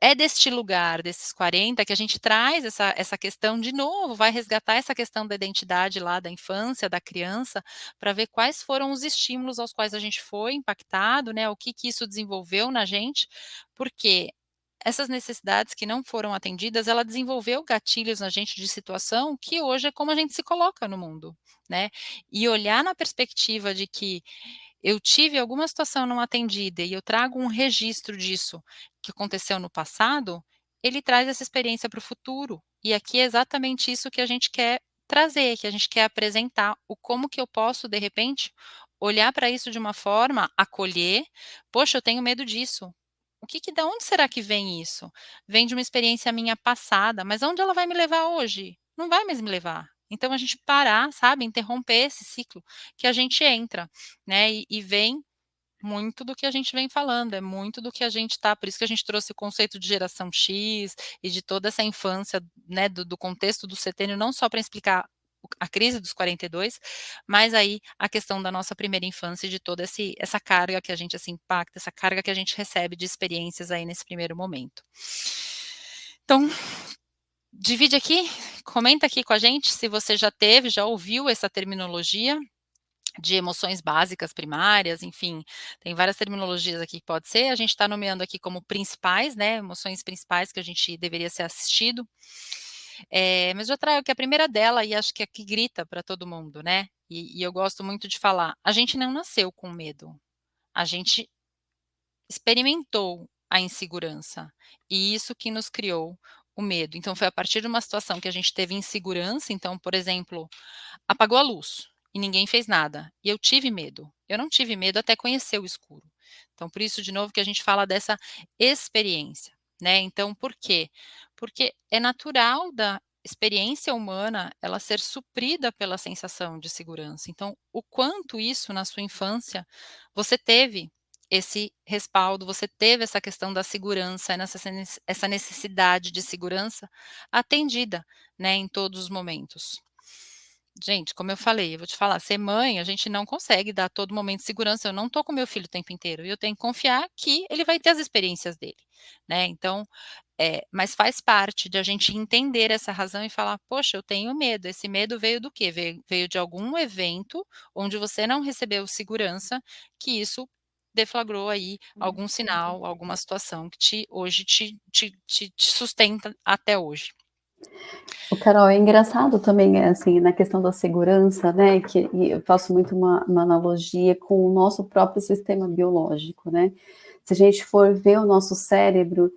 S1: é deste lugar, desses 40, que a gente traz essa questão de novo, vai resgatar essa questão da identidade lá da infância, da criança, para ver quais foram os estímulos aos quais a gente foi impactado, né? O que isso desenvolveu na gente, porque essas necessidades que não foram atendidas, ela desenvolveu gatilhos na gente de situação que hoje é como a gente se coloca no mundo, né? E olhar na perspectiva de que eu tive alguma situação não atendida e eu trago um registro disso que aconteceu no passado, ele traz essa experiência para o futuro. E aqui é exatamente isso que a gente quer trazer, que a gente quer apresentar, o como que eu posso, de repente, olhar para isso de uma forma, acolher, poxa, eu tenho medo disso. Da onde será que vem isso? Vem de uma experiência minha passada, mas aonde ela vai me levar hoje? Não vai mais me levar. Então a gente parar, sabe, interromper esse ciclo que a gente entra, né? E vem muito do que a gente vem falando, é muito do que a gente tá, por isso que a gente trouxe o conceito de geração X e de toda essa infância, né, do contexto do setênio, não só para explicar a crise dos 42, mas aí a questão da nossa primeira infância e de toda essa carga que a gente assim impacta, essa carga que a gente recebe de experiências aí nesse primeiro momento. Então, divide aqui, comenta aqui com a gente se você já ouviu essa terminologia, de emoções básicas primárias, enfim, tem várias terminologias aqui que pode ser, a gente está nomeando aqui como principais, né, emoções principais que a gente deveria ser assistido. Mas eu trago que a primeira dela, e acho que é a que grita para todo mundo, né, e eu gosto muito de falar, a gente não nasceu com medo, a gente experimentou a insegurança, e isso que nos criou o medo. Então foi a partir de uma situação que a gente teve insegurança, então, por exemplo, apagou a luz e ninguém fez nada, e eu tive medo. Eu não tive medo até conhecer o escuro. Então, por isso, de novo, que a gente fala dessa experiência, né. Então, por quê? Porque é natural da experiência humana ela ser suprida pela sensação de segurança. Então, o quanto isso na sua infância você teve esse respaldo, você teve essa questão da segurança, essa necessidade de segurança atendida, né, em todos os momentos. Gente, como eu falei, eu vou te falar, ser mãe, a gente não consegue dar a todo momento segurança, eu não tô com meu filho o tempo inteiro, e eu tenho que confiar que ele vai ter as experiências dele, né, então, mas faz parte de a gente entender essa razão e falar: "Poxa, eu tenho medo", esse medo veio do quê? Veio de algum evento onde você não recebeu segurança, que isso deflagrou aí algum sinal, alguma situação que hoje te sustenta até hoje.
S2: O Carol, é engraçado também, assim, na questão da segurança, né, que e eu faço muito uma analogia com o nosso próprio sistema biológico, né. Se a gente for ver o nosso cérebro,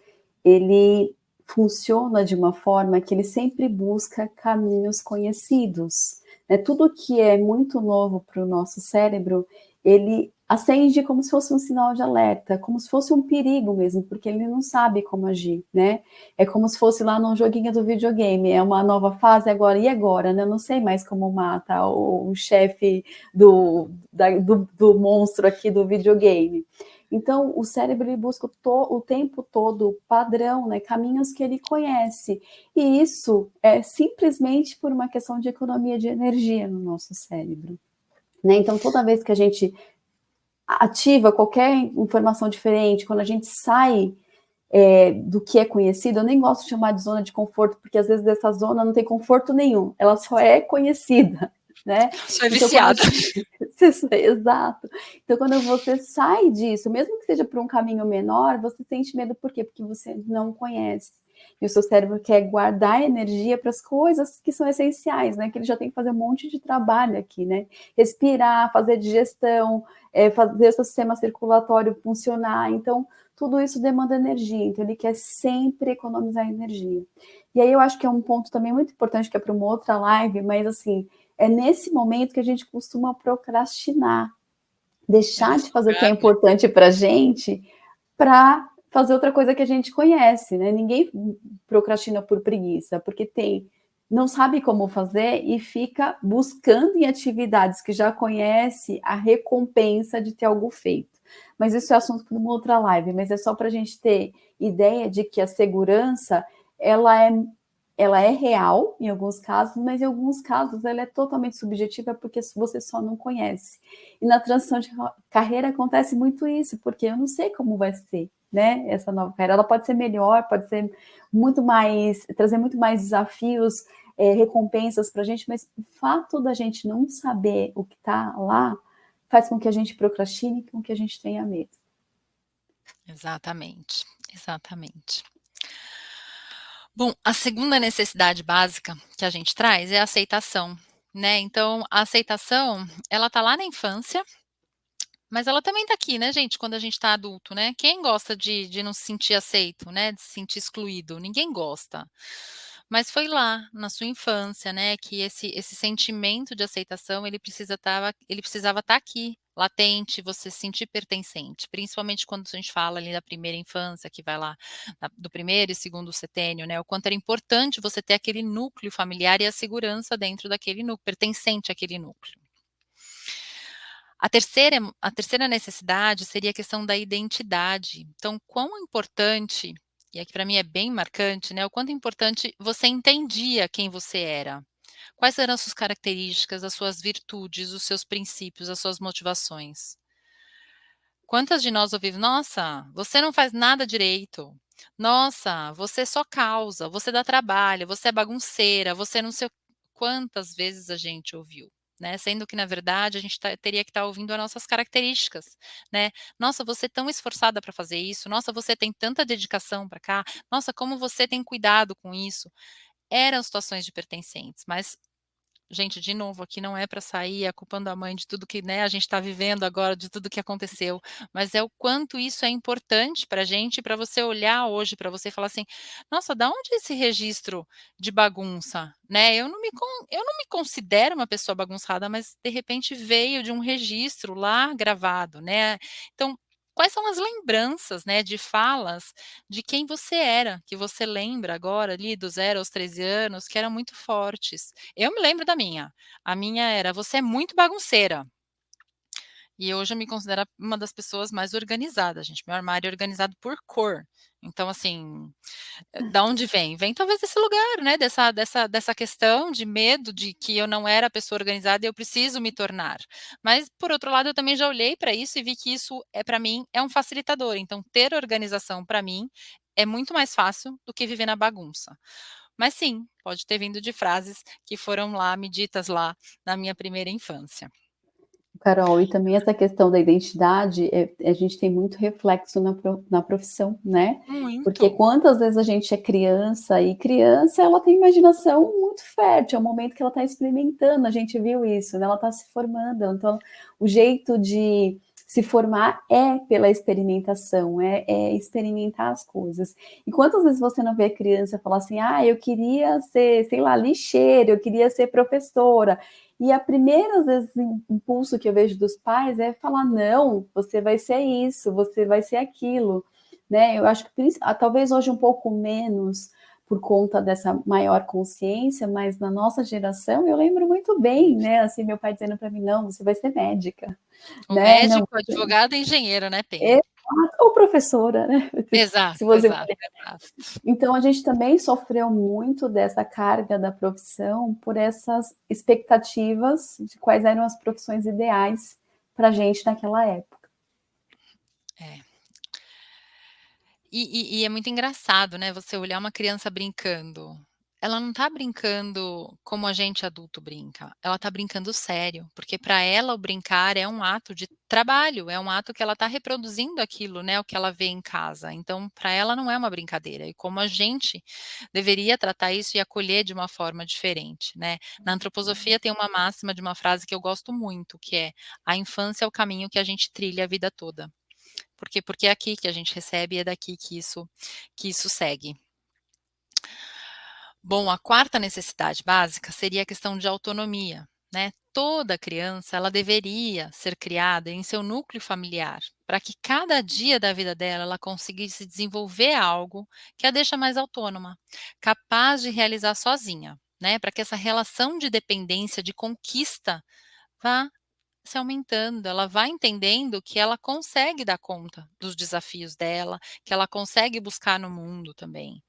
S2: ele funciona de uma forma que ele sempre busca caminhos conhecidos, né. Tudo que é muito novo para o nosso cérebro, ele acende como se fosse um sinal de alerta, como se fosse um perigo mesmo, porque ele não sabe como agir, né. É como se fosse lá no joguinho do videogame, é uma nova fase agora, e agora, né? Eu não sei mais como mata o chefe do monstro aqui do videogame. Então, o cérebro ele busca o tempo todo padrão, né, caminhos que ele conhece. E isso é simplesmente por uma questão de economia de energia no nosso cérebro. Né? Então, toda vez que a gente ativa qualquer informação diferente, quando a gente sai do que é conhecido, eu nem gosto de chamar de zona de conforto, porque às vezes essa zona não tem conforto nenhum, ela só é conhecida, né?
S1: Sou é
S2: Então, quando a
S1: viciada.
S2: gente... Exato. Então, quando você sai disso, mesmo que seja por um caminho menor, você sente medo por quê? Porque você não conhece. E o seu cérebro quer guardar energia para as coisas que são essenciais, né? Que ele já tem que fazer um monte de trabalho aqui, né? Respirar, fazer digestão, fazer o seu sistema circulatório funcionar. Então, tudo isso demanda energia, então ele quer sempre economizar energia. E aí eu acho que é um ponto também muito importante, que é para uma outra live, mas assim, é nesse momento que a gente costuma procrastinar,
S1: É
S2: deixar
S1: nesse
S2: de fazer o que é
S1: lugar, né.
S2: importante para a gente, para fazer outra coisa que a gente conhece, né? Ninguém procrastina por preguiça, porque não sabe como fazer e fica buscando em atividades que já conhece a recompensa de ter algo feito. Mas isso é assunto para uma outra live, mas é só para a gente ter ideia de que a segurança ela é, ela é real em alguns casos, mas em alguns casos ela é totalmente subjetiva porque você só não conhece. E na transição de carreira acontece muito isso, porque eu não sei como vai ser, né? Essa nova carreira, ela pode ser melhor, pode ser muito mais, trazer muito mais desafios, recompensas para a gente, mas o fato da gente não saber o que está lá faz com que a gente procrastine, com que a gente tenha medo.
S1: Exatamente, exatamente. Bom, a segunda necessidade básica que a gente traz é a aceitação, né, então a aceitação, ela tá lá na infância, mas ela também tá aqui, né, gente, quando a gente tá adulto, né. Quem gosta de não se sentir aceito, né, de se sentir excluído? Ninguém gosta. Mas foi lá, na sua infância, né, que esse sentimento de aceitação, ele precisava estar aqui, latente, você se sentir pertencente, principalmente quando a gente fala ali da primeira infância, que vai lá do primeiro e segundo setênio, né, o quanto era importante você ter aquele núcleo familiar e a segurança dentro daquele núcleo, pertencente àquele núcleo. A terceira necessidade seria a questão da identidade. Então, quão importante, e aqui para mim é bem marcante, né, o quanto importante você entendia quem você era. Quais eram as suas características, as suas virtudes, os seus princípios, as suas motivações. Quantas de nós ouvimos: "Nossa, você não faz nada direito. Nossa, você só causa, você dá trabalho, você é bagunceira, você não sei o". Quantas vezes a gente ouviu? né, sendo que na verdade a gente teria que estar ouvindo as nossas características, né. "Nossa, você é tão esforçada para fazer isso. Nossa, você tem tanta dedicação para cá. Nossa, como você tem cuidado com isso". Eram situações de pertencentes, mas gente, de novo, aqui não é para sair culpando a mãe de tudo que, né, a gente está vivendo agora, de tudo que aconteceu, mas é o quanto isso é importante para a gente, para você olhar hoje, para você falar assim: "Nossa, da onde é esse registro de bagunça?", né, eu não me considero uma pessoa bagunçada, mas de repente veio de um registro lá gravado, né. Então, quais são as lembranças, né, de falas de quem você era, que você lembra agora ali do 0 aos 13 anos, que eram muito fortes. Eu me lembro da minha. A minha era: "Você é muito bagunceira". E hoje eu me considero uma das pessoas mais organizadas, gente. Meu armário é organizado por cor. Então, assim, da onde vem? Vem talvez desse lugar, né, dessa questão de medo de que eu não era a pessoa organizada e eu preciso me tornar. Mas, por outro lado, eu também já olhei para isso e vi que isso para mim, é um facilitador. Então ter organização para mim é muito mais fácil do que viver na bagunça. Mas sim, pode ter vindo de frases que foram lá, me ditas lá na minha primeira infância.
S2: Carol, e também essa questão da identidade, a gente tem muito reflexo na profissão, né, porque
S1: Muito.
S2: quantas vezes a gente é criança, e criança ela tem imaginação muito fértil, é o momento que ela está experimentando, a gente viu isso, né, ela está se formando, então o jeito de se formar é pela experimentação, é experimentar as coisas. E quantas vezes você não vê a criança falar assim: "Ah, eu queria ser, sei lá, lixeira, eu queria ser professora", e a primeira, às vezes, impulso que eu vejo dos pais é falar: "Não, você vai ser isso, você vai ser aquilo", né. Eu acho que talvez hoje um pouco menos por conta dessa maior consciência, mas na nossa geração eu lembro muito bem, né, assim, meu pai dizendo para mim: "Não, você vai ser médica",
S1: O
S2: né, "Não,
S1: médico, o advogado e engenheiro, né, Penha?
S2: exato, ou professora, né,
S1: Exato,
S2: se você
S1: exato, exato.
S2: então a gente também sofreu muito dessa carga da profissão por essas expectativas de quais eram as profissões ideais para a gente naquela época.
S1: É. E é muito engraçado, né, você olhar uma criança brincando. Ela não tá brincando como a gente adulto brinca, ela tá brincando sério, porque para ela o brincar é um ato de trabalho, é um ato que ela tá reproduzindo aquilo, né, o que ela vê em casa, então para ela não é uma brincadeira, e como a gente deveria tratar isso e acolher de uma forma diferente, né. Na antroposofia tem uma máxima de uma frase que eu gosto muito, que é: "A infância é o caminho que a gente trilha a vida toda". Porque é aqui que a gente recebe e é daqui que isso segue. Bom, a quarta necessidade básica seria a questão de autonomia, né. Toda criança, ela deveria ser criada em seu núcleo familiar, para que cada dia da vida dela, ela conseguisse desenvolver algo que a deixa mais autônoma, capaz de realizar sozinha, né, para que essa relação de dependência, de conquista, vá se aumentando, ela vai entendendo que ela consegue dar conta dos desafios dela, que ela consegue buscar no mundo também.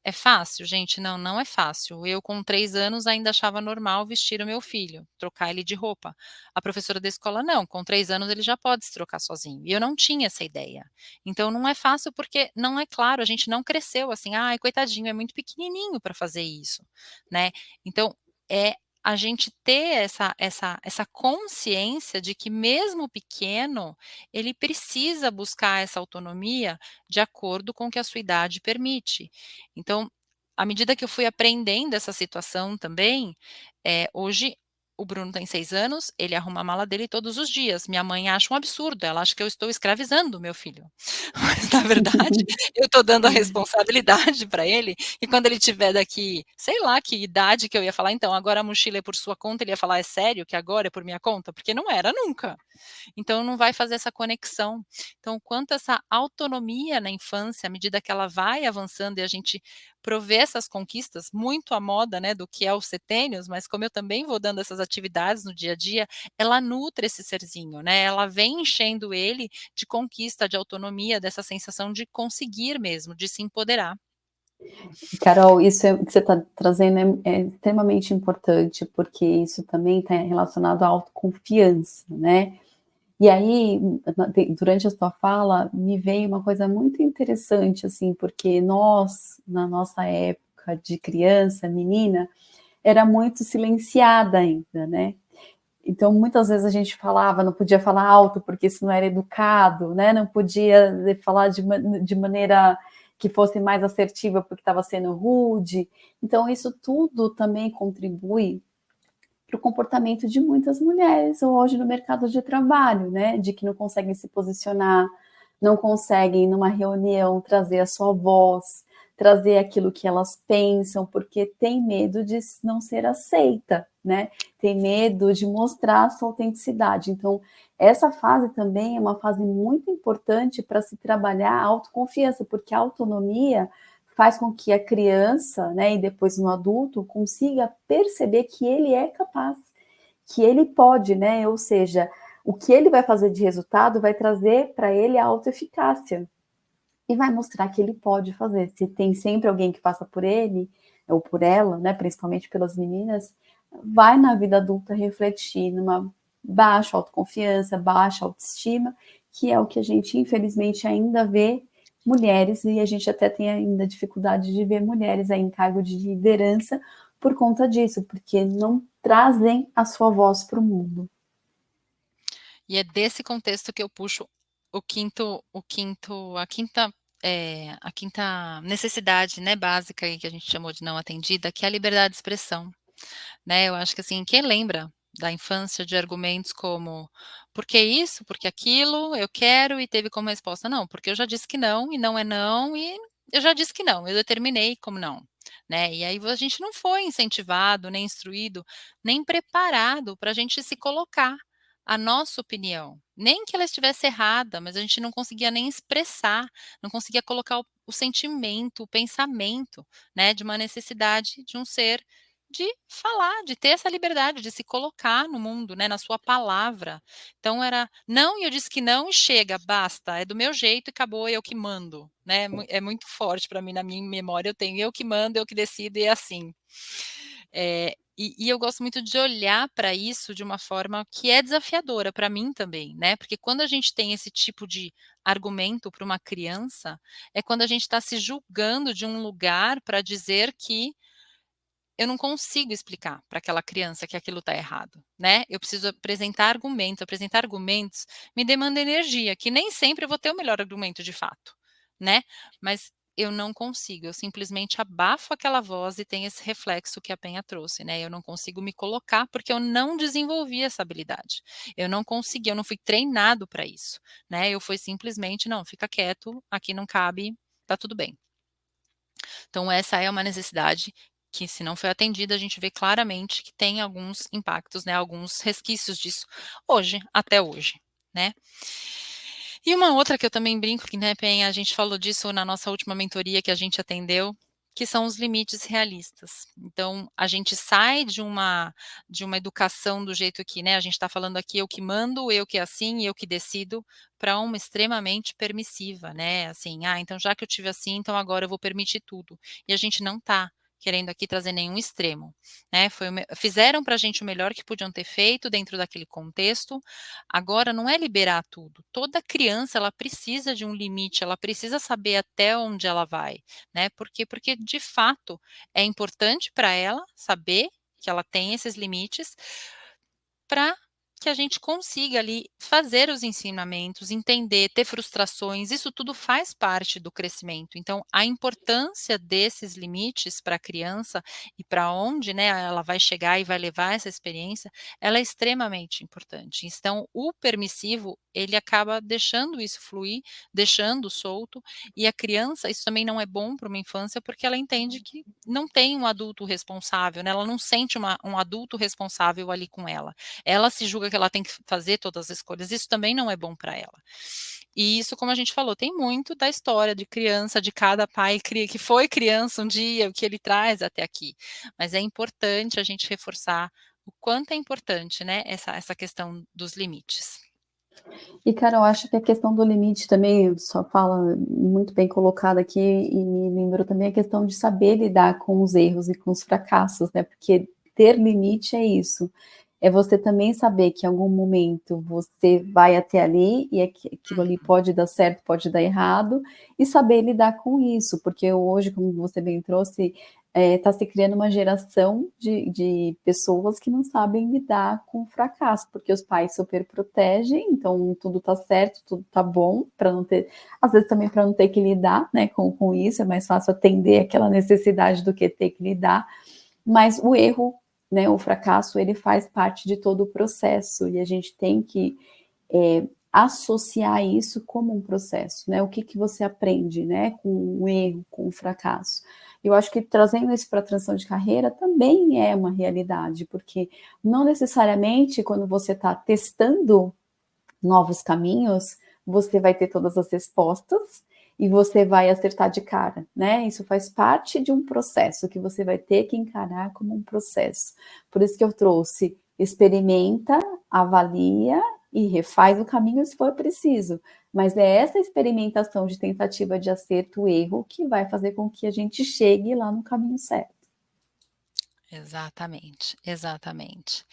S1: É fácil, gente? Não, não é fácil. Eu com 3 anos ainda achava normal vestir o meu filho, trocar ele de roupa. A professora da escola não, com 3 anos ele já pode se trocar sozinho, e eu não tinha essa ideia. Então não é fácil porque não é claro, a gente não cresceu assim: "Ai, coitadinho, é muito pequenininho para fazer isso", né. Então, é a gente ter essa consciência de que mesmo pequeno, ele precisa buscar essa autonomia de acordo com o que a sua idade permite. Então, à medida que eu fui aprendendo essa situação também, hoje o Bruno tem 6 anos, ele arruma a mala dele todos os dias. Minha mãe acha um absurdo, ela acha que eu estou escravizando o meu filho. Mas na verdade, eu estou dando a responsabilidade para ele, e quando ele tiver daqui, sei lá que idade que eu ia falar: "Então, agora a mochila é por sua conta", ele ia falar: "É sério que agora é por minha conta?" Porque não era nunca. Então não vai fazer essa conexão. Então, o quanto essa autonomia na infância, à medida que ela vai avançando e a gente provê essas conquistas, muito à moda, né, do que é os setênios, mas como eu também vou dando essas atividades no dia a dia, ela nutre esse serzinho, né, ela vem enchendo ele de conquista, de autonomia, dessa sensação de conseguir mesmo, de se empoderar.
S2: Carol, isso é o que você está trazendo é extremamente importante, porque isso também está relacionado à autoconfiança, né. E aí, durante a sua fala, me veio uma coisa muito interessante, assim, porque nós, na nossa época de criança, menina, era muito silenciada ainda, né. Então, muitas vezes a gente falava, não podia falar alto porque isso não era educado, né? Não podia falar de maneira que fosse mais assertiva porque estava sendo rude. Então, isso tudo também contribui para o comportamento de muitas mulheres hoje no mercado de trabalho, né? De que não conseguem se posicionar, não conseguem, numa reunião, trazer a sua voz, trazer aquilo que elas pensam, porque tem medo de não ser aceita, né? Tem medo de mostrar a sua autenticidade. Então, essa fase também é uma fase muito importante para se trabalhar a autoconfiança, porque a autonomia faz com que a criança, né, e depois no adulto, consiga perceber que ele é capaz, que ele pode, né? Ou seja, o que ele vai fazer de resultado vai trazer para ele a autoeficácia e vai mostrar que ele pode fazer. Se tem sempre alguém que passa por ele ou por ela, né, principalmente pelas meninas, vai na vida adulta refletir numa baixa autoconfiança, baixa autoestima, que é o que a gente infelizmente ainda vê mulheres, e a gente até tem ainda dificuldade de ver mulheres aí em cargo de liderança por conta disso, porque não trazem a sua voz para o mundo.
S1: E é desse contexto que eu puxo a quinta necessidade, né, básica aí que a gente chamou de não atendida, que é a liberdade de expressão, né? Eu acho que assim, quem lembra da infância de argumentos como por que isso, por que aquilo, eu quero e teve como resposta não, porque eu já disse que não e não é não e eu já disse que não, eu determinei como não, né? E aí a gente não foi incentivado, nem instruído, nem preparado para a gente se colocar a nossa opinião, nem que ela estivesse errada, mas a gente não conseguia nem expressar, não conseguia colocar o sentimento, o pensamento, né, de uma necessidade de um ser de falar, de ter essa liberdade, de se colocar no mundo, né, na sua palavra. Então era não e eu disse que não e chega, basta, é do meu jeito e acabou, eu que mando, né? É muito forte para mim na minha memória. Eu tenho eu que mando, eu que decido e é assim. E eu gosto muito de olhar para isso de uma forma que é desafiadora para mim também, né? Porque quando a gente tem esse tipo de argumento para uma criança, é quando a gente está se julgando de um lugar para dizer que eu não consigo explicar para aquela criança que aquilo está errado, né? Eu preciso apresentar argumentos me demanda energia, que nem sempre eu vou ter o melhor argumento de fato, né? Mas eu não consigo, eu simplesmente abafo aquela voz e tem esse reflexo que a Penha trouxe, né? Eu não consigo me colocar porque eu não desenvolvi essa habilidade. Eu não consegui, eu não fui treinado para isso, né? Eu fui simplesmente, não, fica quieto, aqui não cabe, tá tudo bem. Então, essa é uma necessidade que, se não foi atendida, a gente vê claramente que tem alguns impactos, né, alguns resquícios disso hoje, até hoje, né. E uma outra que eu também brinco que, né, Penha, a gente falou disso na nossa última mentoria que a gente atendeu, que são os limites realistas. Então, a gente sai de uma educação do jeito que, né, a gente está falando aqui, eu que mando, eu que assim, eu que decido, para uma extremamente permissiva, né, assim, então já que eu tive assim, então agora eu vou permitir tudo. E a gente não está querendo aqui trazer nenhum extremo, né, fizeram para a gente o melhor que podiam ter feito dentro daquele contexto. Agora não é liberar tudo. Toda criança ela precisa de um limite, ela precisa saber até onde ela vai, né? Porque de fato é importante para ela saber que ela tem esses limites para que a gente consiga ali fazer os ensinamentos, entender, ter frustrações, isso tudo faz parte do crescimento. Então, a importância desses limites para a criança e para onde, né, ela vai chegar e vai levar essa experiência, ela é extremamente importante. Então, o permissivo, ele acaba deixando isso fluir, deixando solto, e a criança, isso também não é bom para uma infância, porque ela entende que não tem um adulto responsável, né? Ela não sente um adulto responsável ali com ela. Ela se julga que ela tem que fazer todas as escolhas, isso também não é bom para ela. E isso, como a gente falou, tem muito da história de criança, de cada pai que foi criança um dia, o que ele traz até aqui. Mas é importante a gente reforçar o quanto é importante, né, essa questão dos limites.
S2: E, cara, eu acho que a questão do limite também, sua fala muito bem colocada aqui, e me lembrou também a questão de saber lidar com os erros e com os fracassos, né? Porque ter limite é isso. É você também saber que em algum momento você vai até ali e aquilo ali pode dar certo, pode dar errado, e saber lidar com isso, porque hoje, como você bem trouxe, está se criando uma geração de pessoas que não sabem lidar com o fracasso, porque os pais super protegem, então tudo está certo, tudo está bom, para não ter, às vezes também para não ter que lidar, né, com isso, é mais fácil atender aquela necessidade do que ter que lidar, mas o erro, né, o fracasso, ele faz parte de todo o processo, e a gente tem que associar isso como um processo, né? O que você aprende, né? Com o erro, com o fracasso. Eu acho que trazendo isso para a transição de carreira também é uma realidade, porque não necessariamente quando você está testando novos caminhos, você vai ter todas as respostas e você vai acertar de cara, né? Isso faz parte de um processo que você vai ter que encarar como um processo. Por isso que eu trouxe, experimenta, avalia e refaz o caminho se for preciso. Mas é essa experimentação de tentativa de acerto, erro, que vai fazer com que a gente chegue lá no caminho certo.
S1: Exatamente, exatamente.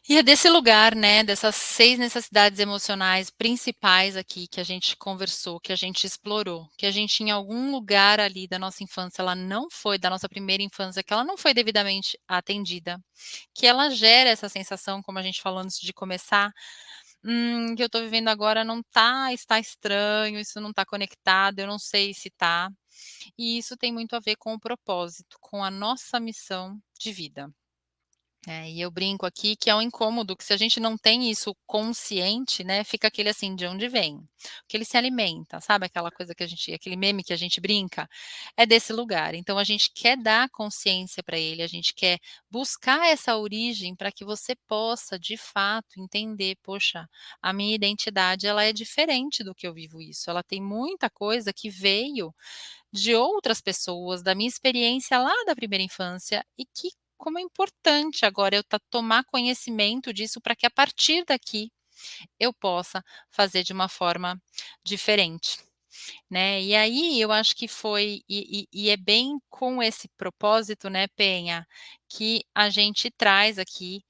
S1: E é desse lugar, né, dessas 6 necessidades emocionais principais aqui que a gente conversou, que a gente explorou, que a gente em algum lugar ali da nossa infância, ela não foi da nossa primeira infância, que ela não foi devidamente atendida, que ela gera essa sensação, como a gente falou antes de começar, que eu tô vivendo agora não está estranho, isso não tá conectado, eu não sei se tá. E isso tem muito a ver com o propósito, com a nossa missão de vida. E eu brinco aqui que é um incômodo que se a gente não tem isso consciente, né, fica aquele assim, de onde vem? Que ele se alimenta, sabe aquela coisa que a gente aquele meme que a gente brinca? É desse lugar. Então a gente quer dar consciência para ele, a gente quer buscar essa origem para que você possa, de fato, entender: "Poxa, a minha identidade ela é diferente do que eu vivo isso, ela tem muita coisa que veio de outras pessoas, da minha experiência lá da primeira infância e que como é importante agora eu tomar conhecimento disso para que a partir daqui eu possa fazer de uma forma diferente, né. E aí eu acho que foi é bem com esse propósito, né, Penha, que a gente traz aqui,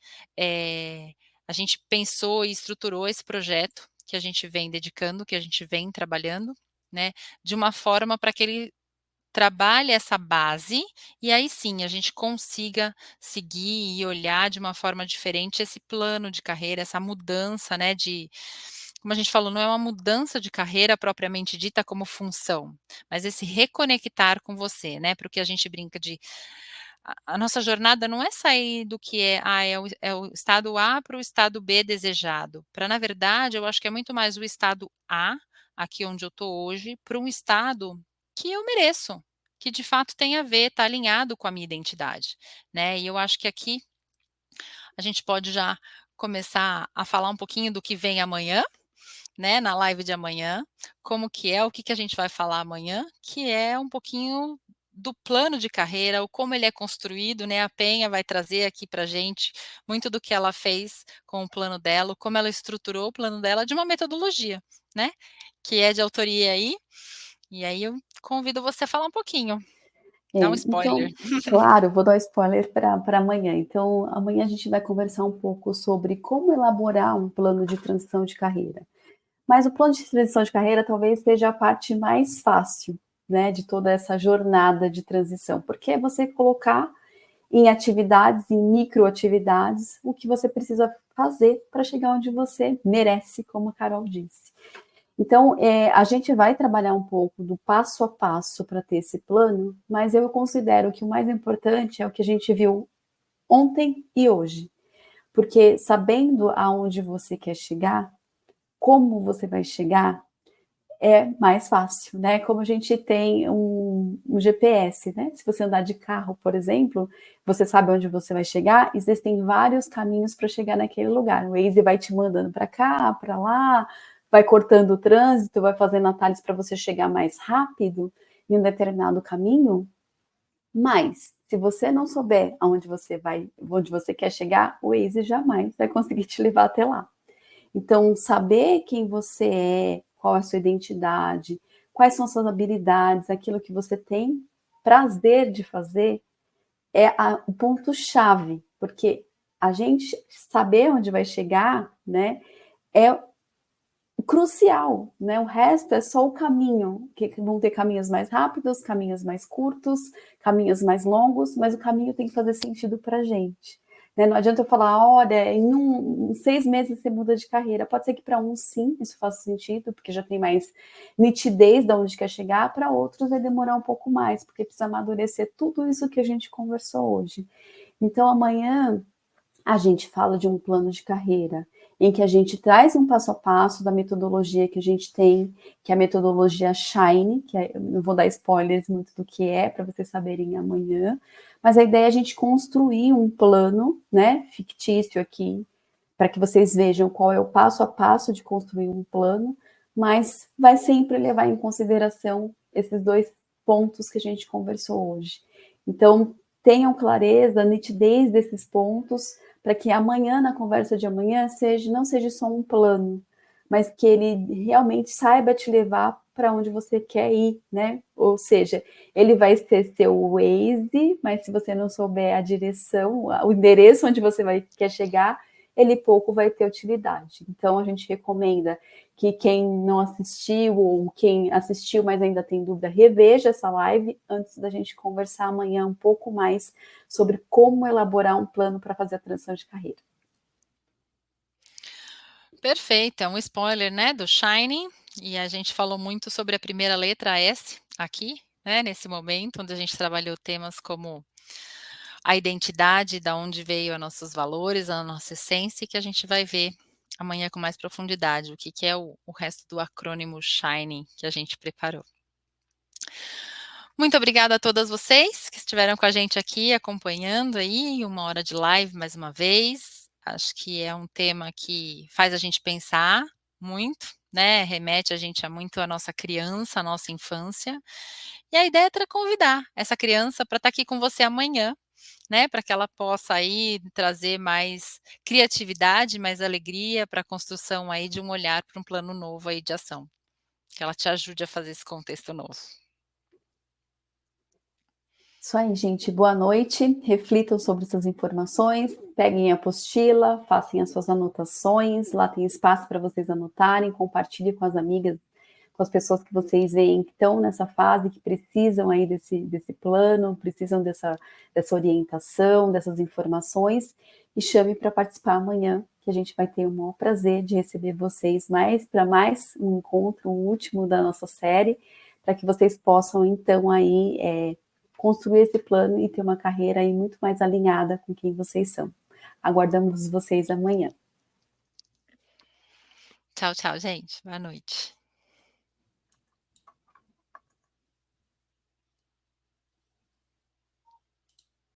S1: a gente pensou e estruturou esse projeto que a gente vem dedicando, que a gente vem trabalhando, né, de uma forma para que ele trabalhe essa base, e aí sim a gente consiga seguir e olhar de uma forma diferente esse plano de carreira, essa mudança, né, de como a gente falou, não é uma mudança de carreira propriamente dita como função, mas esse reconectar com você, né, porque a gente brinca de a nossa jornada não é sair do que é o estado A para o estado B desejado, para na verdade eu acho que é muito mais o estado A, aqui onde eu estou hoje, para um estado que eu mereço, que de fato tem a ver, está alinhado com a minha identidade, né. E eu acho que aqui a gente pode já começar a falar um pouquinho do que vem amanhã, né, na live de amanhã, como que é, o que que a gente vai falar amanhã, que é um pouquinho do plano de carreira, o como ele é construído, né, a Penha vai trazer aqui pra gente muito do que ela fez com o plano dela, como ela estruturou o plano dela de uma metodologia, né, que é de autoria aí, e aí eu convido você a falar um pouquinho, dá um spoiler.
S2: Então, claro, vou dar um spoiler para amanhã. Então, amanhã a gente vai conversar um pouco sobre como elaborar um plano de transição de carreira. Mas o plano de transição de carreira talvez seja a parte mais fácil, né, de toda essa jornada de transição, porque é você colocar em atividades, em microatividades, o que você precisa fazer para chegar onde você merece, como a Carol disse. Então, a gente vai trabalhar um pouco do passo a passo para ter esse plano, mas eu considero que o mais importante é o que a gente viu ontem e hoje, porque sabendo aonde você quer chegar, como você vai chegar, é mais fácil, né? Como a gente tem um GPS, né? Se você andar de carro, por exemplo, você sabe onde você vai chegar, existem vários caminhos para chegar naquele lugar. O Waze vai te mandando para cá, para lá, vai cortando o trânsito, vai fazendo atalhos para você chegar mais rápido em um determinado caminho. Mas, se você não souber aonde você vai, onde você quer chegar, o Waze jamais vai conseguir te levar até lá. Então, saber quem você é, qual é a sua identidade, quais são as suas habilidades, aquilo que você tem prazer de fazer, é o ponto-chave, porque a gente saber onde vai chegar, né, é crucial, né? O resto é só o caminho, que vão ter caminhos mais rápidos, caminhos mais curtos, caminhos mais longos, mas o caminho tem que fazer sentido para a gente. Né? Não adianta eu falar, olha, em 6 meses você muda de carreira. Pode ser que para uns sim, isso faça sentido, porque já tem mais nitidez de onde quer chegar, para outros vai demorar um pouco mais, porque precisa amadurecer tudo isso que a gente conversou hoje. Então amanhã a gente fala de um plano de carreira, em que a gente traz um passo a passo da metodologia que a gente tem, que é a metodologia Shine, que eu não vou dar spoilers muito do que é, para vocês saberem amanhã, mas a ideia é a gente construir um plano, né, fictício aqui, para que vocês vejam qual é o passo a passo de construir um plano, mas vai sempre levar em consideração esses 2 pontos que a gente conversou hoje. Então, tenham clareza, nitidez desses pontos, para que amanhã, na conversa de amanhã, não seja só um plano, mas que ele realmente saiba te levar para onde você quer ir, né? Ou seja, ele vai ser seu Waze, mas se você não souber a direção, o endereço onde você quer chegar, ele pouco vai ter utilidade. Então, a gente recomenda que quem não assistiu ou quem assistiu, mas ainda tem dúvida, reveja essa live antes da gente conversar amanhã um pouco mais sobre como elaborar um plano para fazer a transição de carreira.
S1: Perfeito, é um spoiler, né, do Shining, e a gente falou muito sobre a primeira letra S aqui, né, nesse momento, onde a gente trabalhou temas como a identidade, da onde veio a nossos valores, a nossa essência, e que a gente vai ver amanhã com mais profundidade, o que é o resto do acrônimo Shining que a gente preparou. Muito obrigada a todas vocês que estiveram com a gente aqui, acompanhando aí 1 hora de live mais uma vez. Acho que é um tema que faz a gente pensar muito, né, remete a gente muito à nossa criança, à nossa infância. E a ideia é convidar essa criança para estar aqui com você amanhã, né, para que ela possa aí trazer mais criatividade, mais alegria para a construção aí de um olhar para um plano novo aí de ação. Que ela te ajude a fazer esse contexto novo.
S2: Isso aí, gente. Boa noite. Reflitam sobre essas informações, peguem a apostila, façam as suas anotações. Lá tem espaço para vocês anotarem, compartilhem com as amigas, com as pessoas que vocês veem que estão nessa fase, que precisam aí desse plano, precisam dessa orientação, dessas informações, e chame para participar amanhã, que a gente vai ter o maior prazer de receber vocês para mais um encontro, o último da nossa série, para que vocês possam, então, aí construir esse plano e ter uma carreira aí muito mais alinhada com quem vocês são. Aguardamos vocês amanhã.
S1: Tchau, tchau, gente. Boa noite.